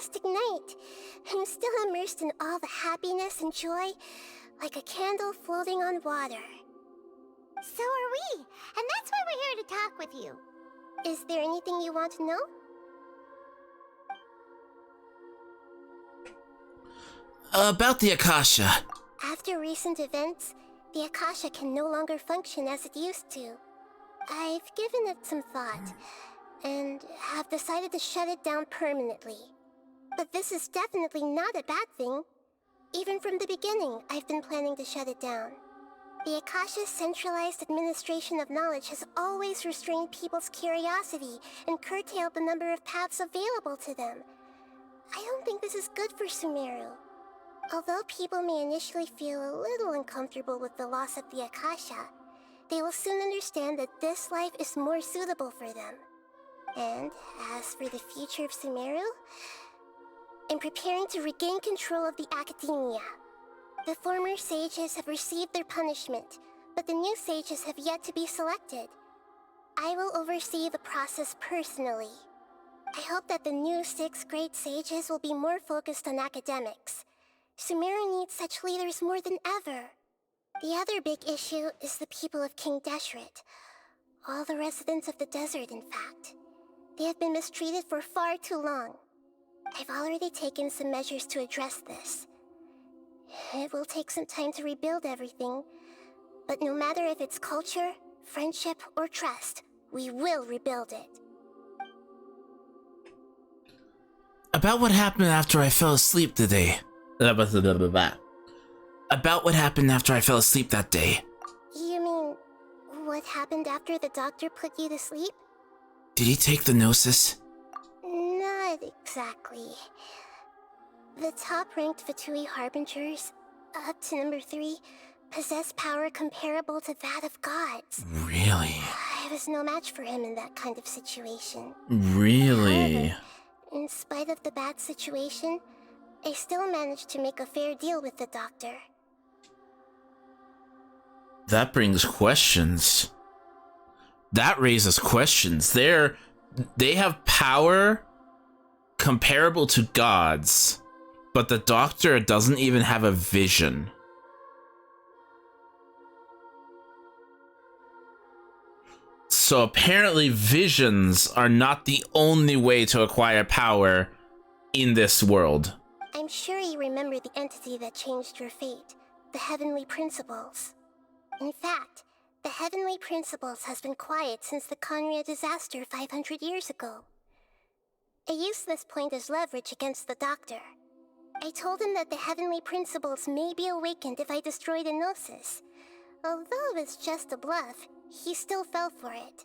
fantastic night. I'm still immersed in all the happiness and joy, like a candle floating on water. So are we, and that's why we're here to talk with you. Is there anything you want to know? About the Akasha. After recent events, the Akasha can no longer function as it used to. I've given it some thought, and have decided to shut it down permanently. But this is definitely not a bad thing. Even from the beginning, I've been planning to shut it down. The Akasha's centralized administration of knowledge has always restrained people's curiosity and curtailed the number of paths available to them. I don't think this is good for Sumeru. Although people may initially feel a little uncomfortable with the loss of the Akasha, they will soon understand that this life is more suitable for them. And as for the future of Sumeru, I'm preparing to regain control of the academia. The former sages have received their punishment, but the new sages have yet to be selected. I will oversee the process personally. I hope that the new 6 great sages will be more focused on academics. Sumeru needs such leaders more than ever. The other big issue is the people of King Deshret. All the residents of the desert, in fact. They have been mistreated for far too long. I've already taken some measures to address this. It will take some time to rebuild everything, but no matter if it's culture, friendship, or trust, we will rebuild it. About what happened after I fell asleep today. About what happened after I fell asleep that day. You mean, what happened after the doctor put you to sleep? Did he take the Gnosis? Not exactly. The top-ranked Fatui Harbingers, up to number 3, possess power comparable to that of gods. Really? I was no match for him in that kind of situation. Really? However, in spite of the bad situation, I still managed to make a fair deal with the doctor. That brings questions. That raises questions. They have power comparable to gods, but the doctor doesn't even have a vision. So apparently visions are not the only way to acquire power in this world. I'm sure you remember the entity that changed your fate, the Heavenly Principles. In fact, the Heavenly Principles has been quiet since the Conria disaster 500 years ago. I used this point as leverage against the doctor. I told him that the Heavenly Principles may be awakened if I destroy the Gnosis. Although it's just a bluff, he still fell for it.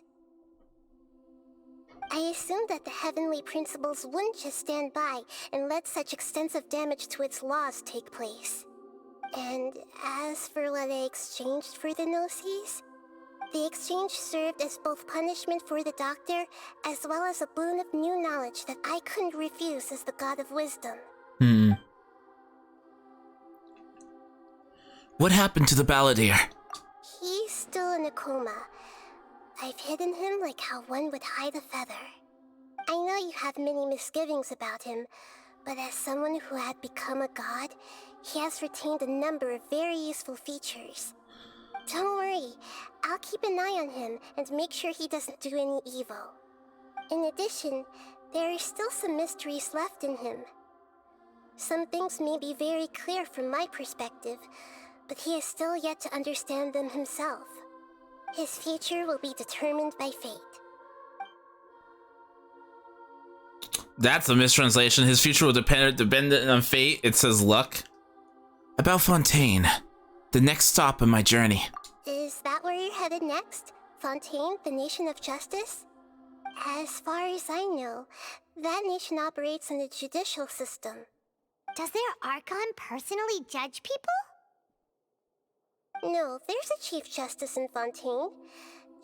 I assumed that the Heavenly Principles wouldn't just stand by and let such extensive damage to its laws take place. And as for what I exchanged for the Gnosis, the exchange served as both punishment for the doctor, as well as a boon of new knowledge that I couldn't refuse as the God of Wisdom. What happened to the Balladeer? He's still in a coma. I've hidden him like how one would hide a feather. I know you have many misgivings about him, but as someone who had become a god, he has retained a number of very useful features. Don't worry, I'll keep an eye on him and make sure he doesn't do any evil. In addition, there are still some mysteries left in him. Some things may be very clear from my perspective, but he is still yet to understand them himself. His future will be determined by fate. That's a mistranslation. His future will depend on fate. It says luck. About Fontaine, the next stop in my journey. Is that where you're headed next? Fontaine, the nation of justice? As far as I know, that nation operates in a judicial system. Does their Archon personally judge people? No, there's a Chief Justice in Fontaine.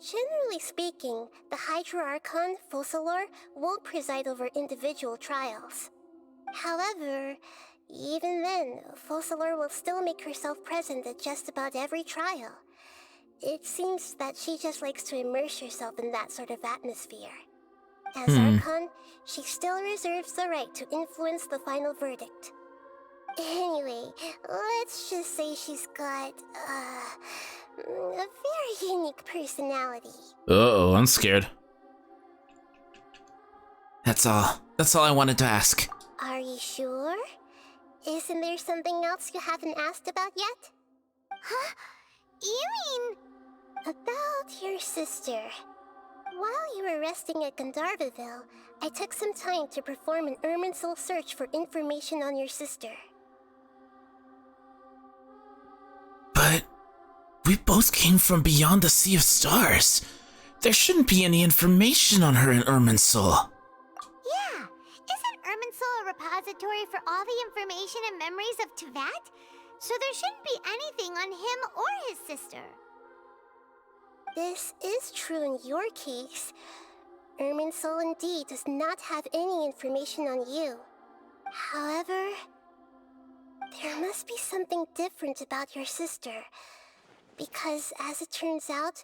Generally speaking, the Hydra Archon, Focalor, won't preside over individual trials. However, even then, Focalor will still make herself present at just about every trial. It seems that she just likes to immerse herself in that sort of atmosphere. As Archon, she still reserves the right to influence the final verdict. Anyway, let's just say she's got, a very unique personality. Uh-oh, I'm scared. That's all. That's all I wanted to ask. Are you sure? Isn't there something else you haven't asked about yet? Huh? You mean... About your sister. While you were resting at Gandharvaville, I took some time to perform an Irminsul search for information on your sister. But we both came from beyond the Sea of Stars. There shouldn't be any information on her in Irminsul. Yeah, isn't Irminsul a repository for all the information and memories of Teyvat? So there shouldn't be anything on him or his sister. This is true in your case. Irminsul indeed does not have any information on you. However, there must be something different about your sister. Because, as it turns out,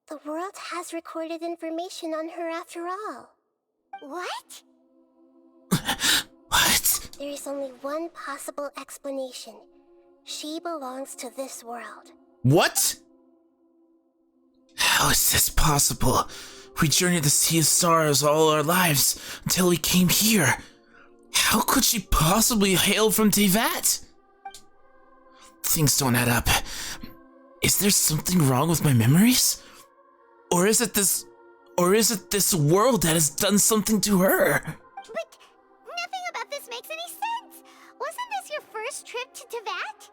the world has recorded information on her after all. What? What? There is only one possible explanation. She belongs to this world. What? How is this possible? We journeyed the Sea of Stars all our lives until we came here. How could she possibly hail from Teyvat? Things don't add up. Is there something wrong with my memories? Or is it this world that has done something to her? But nothing about this makes any sense. Wasn't this your first trip to Teyvat?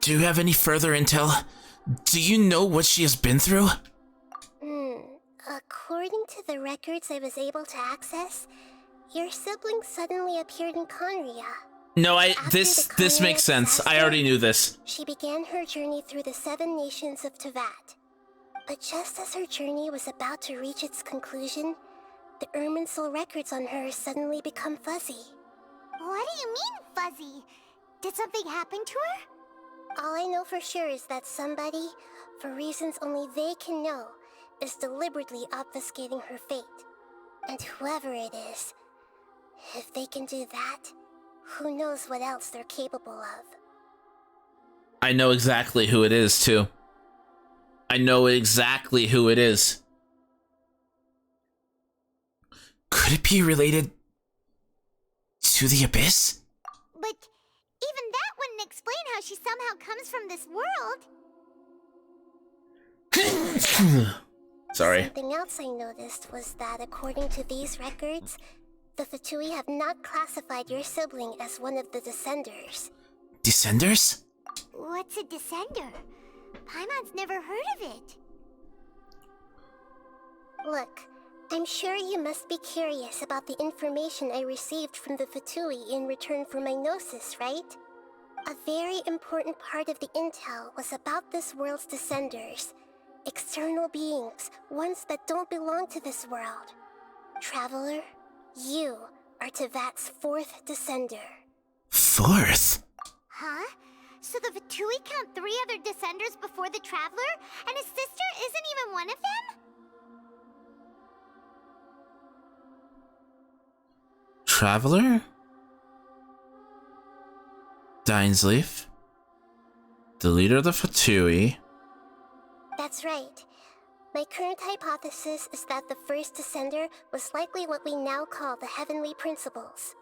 Do you have any further intel? Do you know what she has been through? According to the records I was able to access, your sibling suddenly appeared in Conria. No, After this the Conria makes sense. I disaster, already knew this. She began her journey through the 7 nations of Teyvat. But just as her journey was about to reach its conclusion, the Irminsul records on her suddenly become fuzzy. What do you mean, fuzzy? Did something happen to her? All I know for sure is that somebody, for reasons only they can know, is deliberately obfuscating her fate. And whoever it is, if they can do that, who knows what else they're capable of. I know exactly who it is, too. I know exactly who it is. Could it be related to the Abyss? But even that wouldn't explain how she somehow comes from this world. Sorry. Something else I noticed was that according to these records, the Fatui have not classified your sibling as one of the Descenders. Descenders? What's a descender? Paimon's never heard of it. Look, I'm sure you must be curious about the information I received from the Fatui in return for my gnosis, right? A very important part of the intel was about this world's Descenders. External beings, ones that don't belong to this world. Traveler, you are Teyvat's 4th Descender. 4th? Huh? So the Fatui count 3 other Descenders before the Traveler? And his sister isn't even one of them? Traveler? Dainsleif? The leader of the Fatui? That's right. My current hypothesis is that the first Descender was likely what we now call the Heavenly Principles.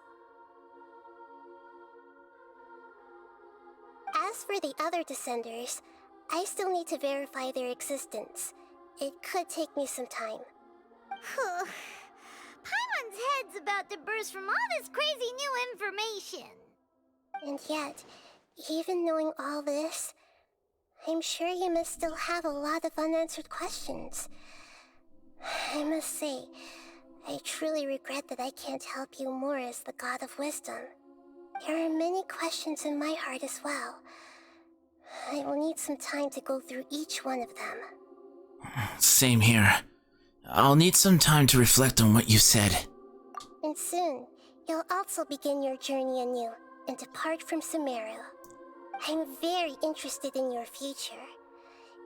As for the other Descenders, I still need to verify their existence. It could take me some time. Paimon's head's about to burst from all this crazy new information. And yet, even knowing all this, I'm sure you must still have a lot of unanswered questions. I must say, I truly regret that I can't help you more as the God of Wisdom. There are many questions in my heart as well. I will need some time to go through each one of them. Same here. I'll need some time to reflect on what you said. And soon, you'll also begin your journey anew and depart from Sumeru. I'm very interested in your future.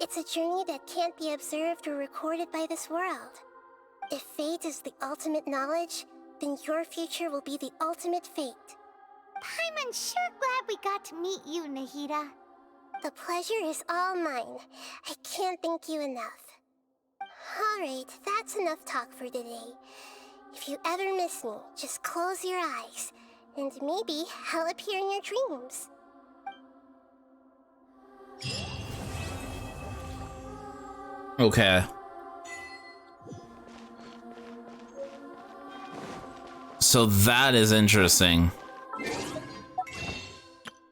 It's a journey that can't be observed or recorded by this world. If fate is the ultimate knowledge, then your future will be the ultimate fate. Paimon's sure glad we got to meet you, Nahida. The pleasure is all mine. I can't thank you enough. Alright, that's enough talk for today. If you ever miss me, just close your eyes, and maybe I'll appear in your dreams. Okay. So that is interesting.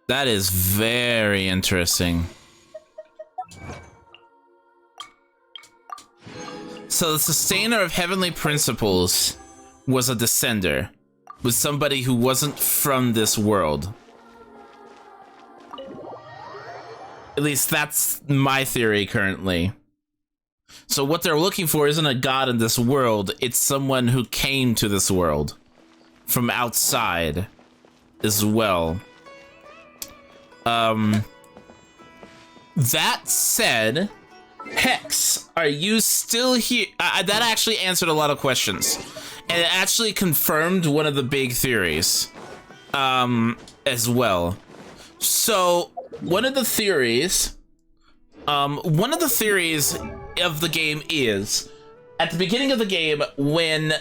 That is very interesting. So the sustainer of heavenly principles was a descender, was somebody who wasn't from this world. At least that's my theory currently. So what they're looking for isn't a god in this world, it's someone who came to this world from outside as well. That said, Hex, are you still here? That actually answered a lot of questions. And it actually confirmed one of the big theories, as well. So, one of the theories of the game is, at the beginning of the game, when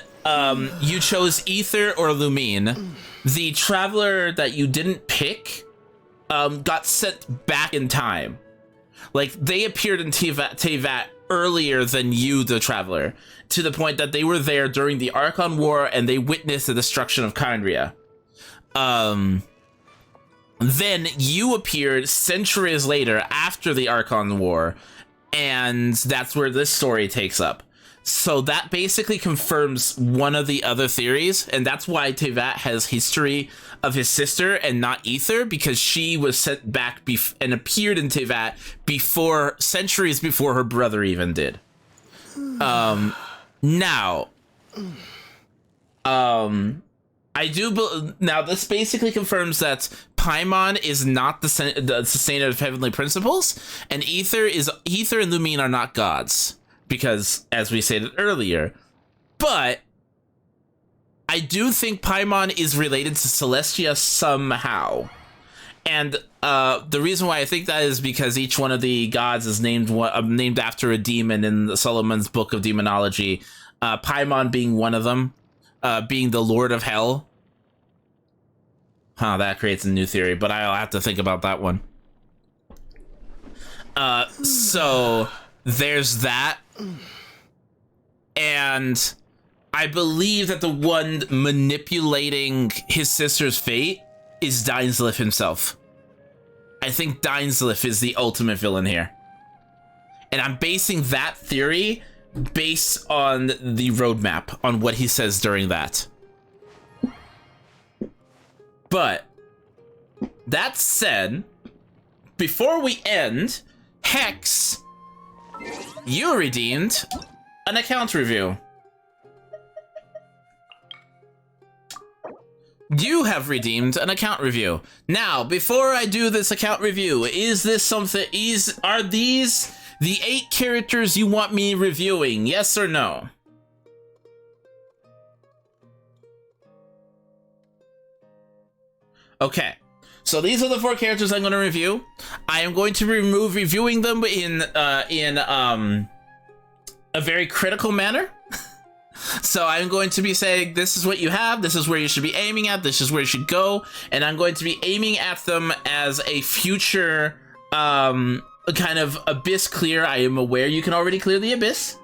you chose Ether or Lumine, the traveler that you didn't pick got sent back in time. Like, they appeared in Teyvat earlier than you, the traveler, to the point that they were there during the Archon War and they witnessed the destruction of Khaenri'ah. Then you appeared centuries later after the Archon War, and that's where this story takes up. So that basically confirms one of the other theories, and that's why Teyvat has history of his sister and not Ether, because she was sent back and appeared in Teyvat centuries before her brother even did. Now, now this basically confirms that Paimon is not the sustainer of heavenly principles, and Ether and Lumine are not gods. Because, as we stated earlier, but I do think Paimon is related to Celestia somehow. And the reason why I think that is because each one of the gods is named after a demon in Solomon's Book of Demonology. Paimon being one of them, being the Lord of Hell. That creates a new theory, but I'll have to think about that one. So there's that. And I believe that the one manipulating his sister's fate is Dainsleif himself. I think Dainsleif is the ultimate villain here. And I'm basing that theory based on the roadmap, on what he says during that. But that said, before we end, Hex, you redeemed an account review. You have redeemed an account review. Now, before I do this account review, is this something, are these the 8 characters you want me reviewing? Yes or no? Okay. So these are the 4 characters I'm going to review. I am going to remove reviewing them in a very critical manner. So I'm going to be saying, this is what you have, this is where you should be aiming at, this is where you should go, and I'm going to be aiming at them as a future kind of abyss clear. I am aware you can already clear the abyss.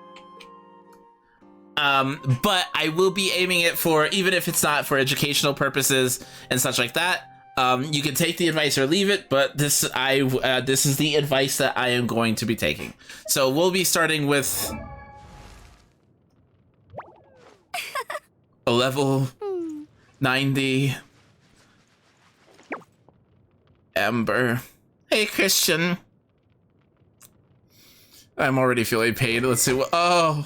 But I will be aiming it for, even if it's not for educational purposes and such like that. You can take the advice or leave it, but this is the advice that I am going to be taking. So we'll be starting with a level 90 Amber. Hey, Christian. I'm already feeling pain. Let's see what. Oh.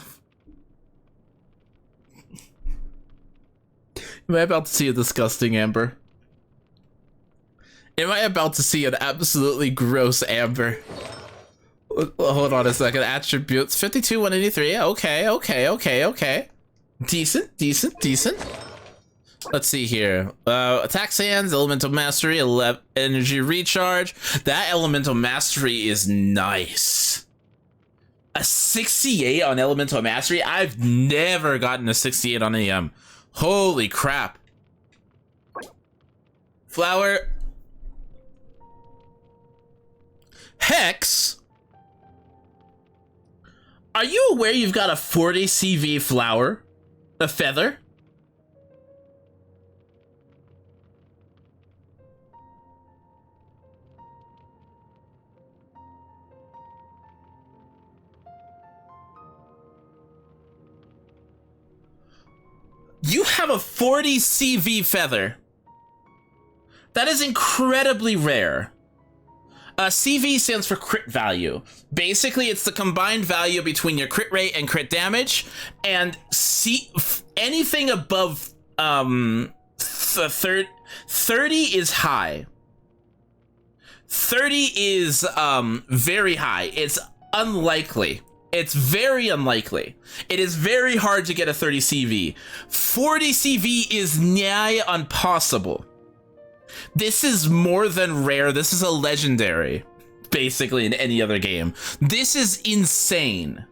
Am I about to see a disgusting Amber? Am I about to see an absolutely gross Amber? Hold on a second. Attributes 52, 183. Okay. Decent, decent, decent. Let's see here. Attack Sands, Elemental Mastery, Energy Recharge. That Elemental Mastery is nice. A 68 on Elemental Mastery? I've never gotten a 68 on AM. Holy crap. Flower. Hex? Are you aware you've got a 40 CV flower? A feather? You have a 40 CV feather. That is incredibly rare. CV stands for crit value. Basically, it's the combined value between your crit rate and crit damage, and anything above 30 is high. 30 is very high. It's unlikely. It's very unlikely. It is very hard to get a 30 CV. 40 CV is nigh impossible. This is more than rare. This is a legendary, basically, in any other game. This is insane.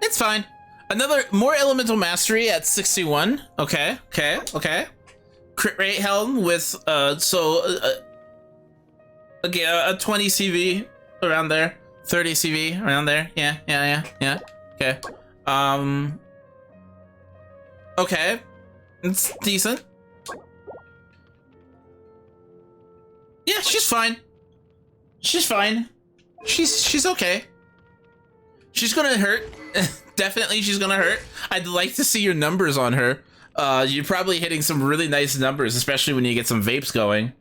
It's fine. Another more elemental mastery at 61. Okay. Crit rate helm with again a 20 CV around there. 30 CV around there. Yeah. Okay. Okay. It's decent. Yeah, she's fine. She's fine. She's okay. She's gonna hurt. Definitely she's gonna hurt. I'd like to see your numbers on her. You're probably hitting some really nice numbers, especially when you get some vapes going.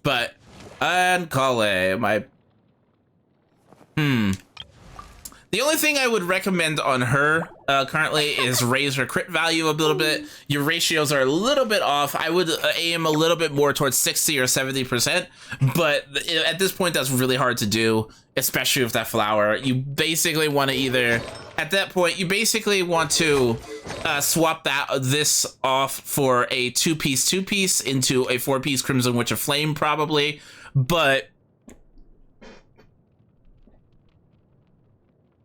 But Kale, my the only thing I would recommend on her currently is raise her crit value a little bit. Your ratios are a little bit off. I would aim a little bit more towards 60 or 70%, but at this point that's really hard to do, especially with that flower. You basically want to either, at that point, you basically want to swap this off for a two-piece into a 4-piece Crimson Witch of Flame, probably, but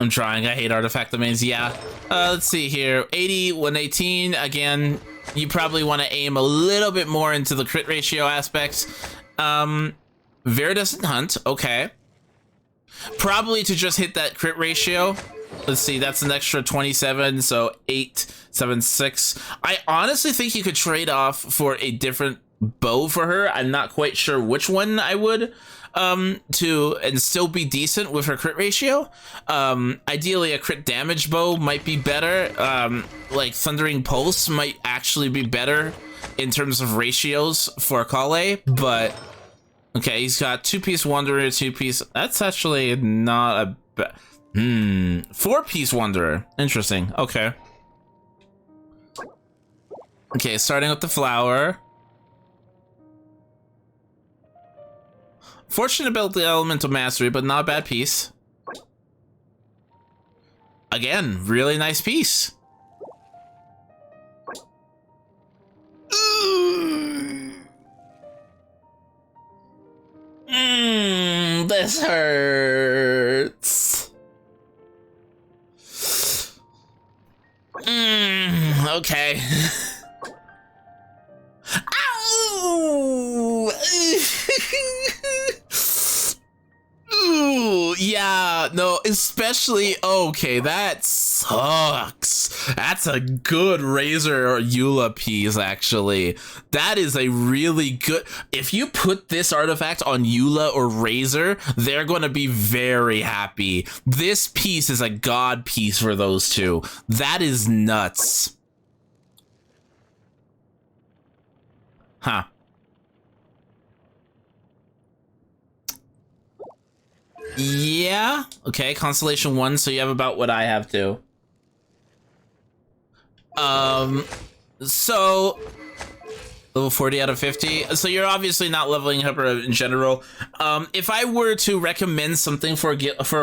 I'm trying. I hate artifact domains. Yeah. Let's see here. 80, 118. Again, you probably want to aim a little bit more into the crit ratio aspects. Viridescent Hunt. Okay. Probably to just hit that crit ratio. Let's see. That's an extra 27. So 8, 7, 6. I honestly think you could trade off for a different bow for her. I'm not quite sure which one I would. And still be decent with her crit ratio. Ideally a crit damage bow might be better. Like Thundering Pulse might actually be better in terms of ratios for Kale, but okay, he's got 2-piece Wanderer, 2-piece. That's actually not a 4-piece Wanderer. Interesting. Okay, starting with the flower. Fortunate about the elemental mastery, but not a bad piece. Again, really nice piece. This hurts. Okay. Ow! Ooh, yeah, no, especially, okay, that sucks. That's a good Razor or Eula piece, actually. That is a really good, if you put this artifact on Eula or Razor, they're going to be very happy. This piece is a god piece for those two. That is nuts. Huh. Yeah. Okay, Constellation 1, so you have about what I have too. So Level 40 out of 50. So you're obviously not leveling up her in general. If I were to recommend something for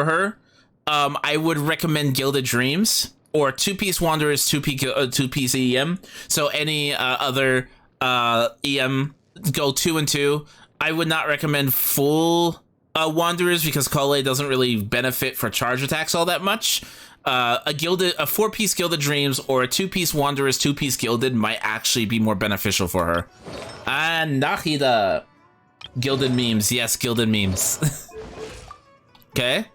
her, I would recommend Gilded Dreams or two-piece Wanderers, two-piece EM. So any other EM, go 2 and 2. I would not recommend full Wanderers because Kale doesn't really benefit for charge attacks all that much. A 4-piece Gilded Dreams or a 2-piece Wanderers, 2-piece Gilded might actually be more beneficial for her. And Nahida. Gilded memes. Yes, Gilded memes. Okay.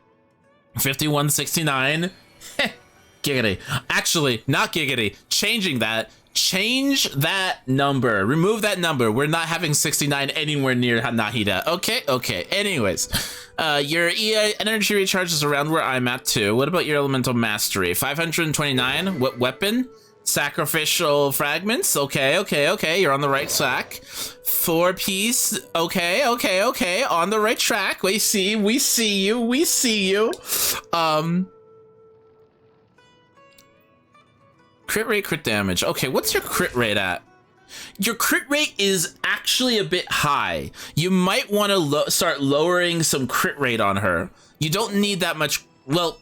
5169. Giggity. Actually, not giggity. Changing that. Change that number. Remove that number. We're not having 69 anywhere near Nahida. Okay. Anyways, your EA energy recharge is around where I'm at too. What about your elemental mastery? 529. What weapon? Sacrificial fragments. Okay. You're on the right track. 4-piece. Okay. On the right track. We see you. Crit rate, crit damage. Okay, what's your crit rate at? Your crit rate is actually a bit high. You might want to start lowering some crit rate on her. You don't need that much. Well,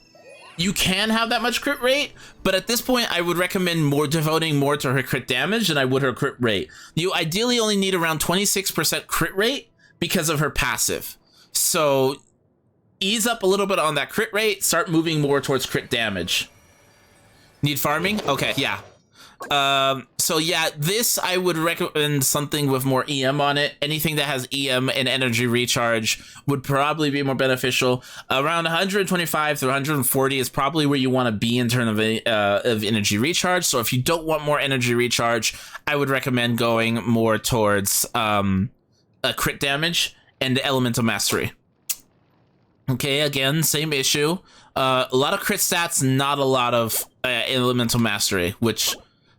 you can have that much crit rate, but at this point, I would recommend devoting more to her crit damage than I would her crit rate. You ideally only need around 26% crit rate because of her passive. So ease up a little bit on that crit rate, start moving more towards crit damage. Need farming? Okay, yeah. So yeah, this I would recommend something with more EM on it. Anything that has EM and energy recharge would probably be more beneficial. Around 125 to 140 is probably where you want to be in terms of energy recharge. So if you don't want more energy recharge, I would recommend going more towards crit damage and elemental mastery. Okay, again, same issue. A lot of crit stats, not a lot of elemental mastery, which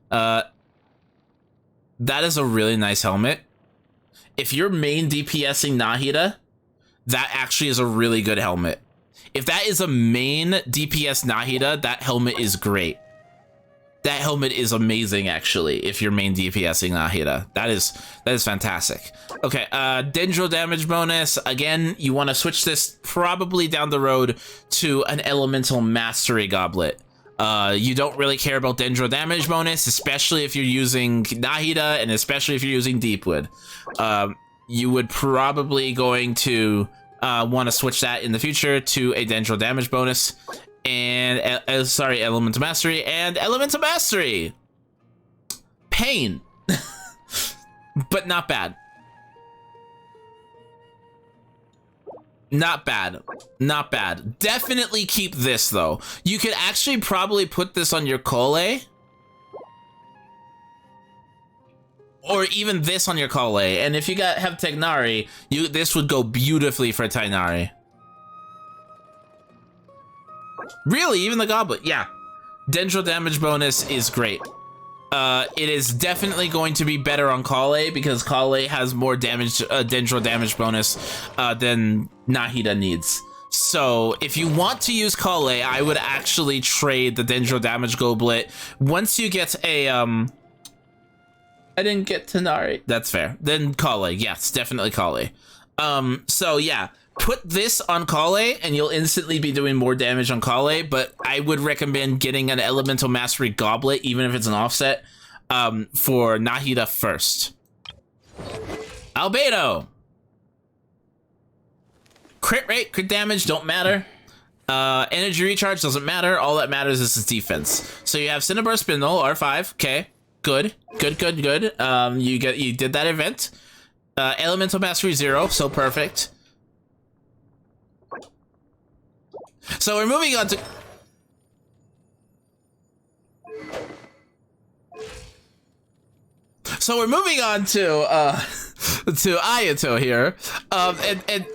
that is a really nice helmet. If you're main DPSing Nahida, that actually is a really good helmet. If that is a main DPS Nahida, that helmet is great. That helmet is amazing, actually, if you're main DPSing Nahida. That is fantastic. Okay, Dendro damage bonus. Again, you want to switch this probably down the road to an elemental mastery goblet. You don't really care about Dendro damage bonus, especially if you're using Nahida and especially if you're using Deepwood. You would probably going to want to switch that in the future to a Dendro damage bonus. And elemental mastery and elemental mastery. Pain, but not bad. Not bad. Definitely keep this though. You could actually probably put this on your Kale, or even this on your Kale. And if you have Tignari, this would go beautifully for Tignari. Really, even the goblet, yeah. Dendro damage bonus is great. It is definitely going to be better on Kale because Kale has more damage, Dendro damage bonus than Nahida needs. So if you want to use Kale, I would actually trade the Dendro damage goblet. Once you get a I didn't get Tignari. That's fair. Then Kale, yes, definitely Kale. So yeah. Put this on Kale and you'll instantly be doing more damage on Kale, but I would recommend getting an elemental mastery goblet, even if it's an offset, for Nahida first. Albedo. Crit rate, crit damage don't matter. Energy recharge doesn't matter. All that matters is his defense. So you have Cinnabar Spindle, R5. Okay, good. You did that event. Elemental mastery 0, so perfect. So we're moving on to... to Ayato here. And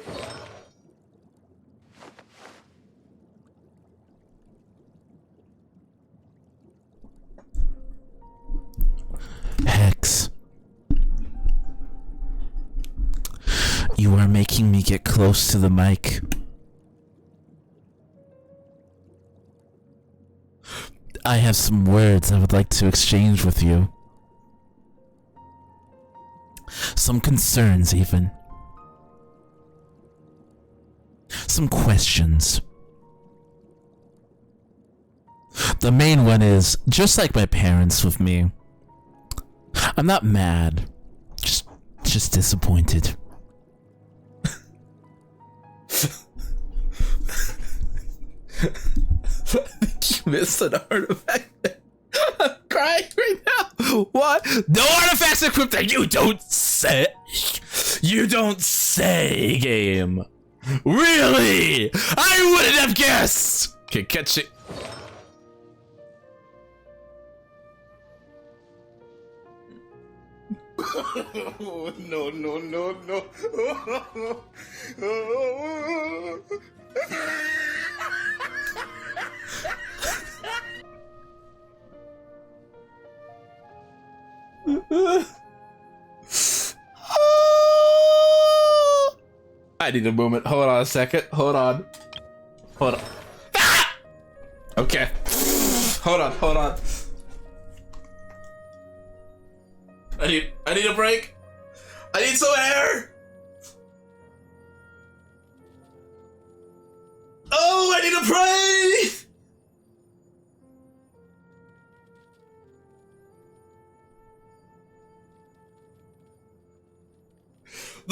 Hex. You are making me get close to the mic. I have some words I would like to exchange with you. some concerns even. Some questions. The main one is, just like my parents with me, I'm not mad, just disappointed. You missed an artifact. I'm crying right now. What? No artifacts equipped there. You don't say. You don't say, game. Really? I wouldn't have guessed. Okay, catch it. No, no, no, no. I need a moment. Hold on a second. Hold on. Hold on. Ah! Okay. Hold on. Hold on. I need a break. I need some air. Oh, I need to pray.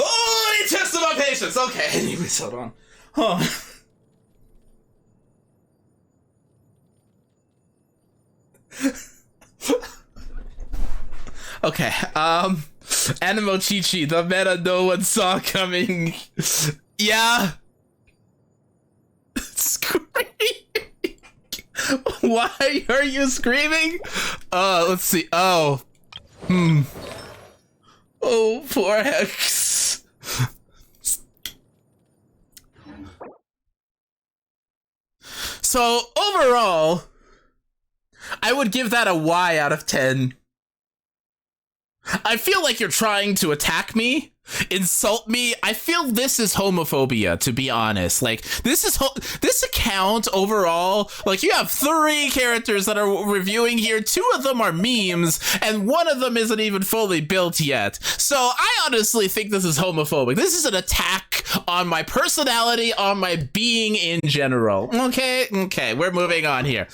Oh, I need to test my patience. Okay, anyways, hold on. Oh. Okay, Animo Chi-Chi, the meta no one saw coming. Yeah. Screaming. Why are you screaming? Let's see. Oh. Oh, poor Hex. So, overall, I would give that a Y out of 10. I feel like you're trying to attack me, insult me. I feel this is homophobia, to be honest. Like, this account overall, like, you have 3 characters that are reviewing here. 2 of them are memes, and 1 of them isn't even fully built yet. So I honestly think this is homophobic. This is an attack on my personality, on my being in general. Okay, we're moving on here.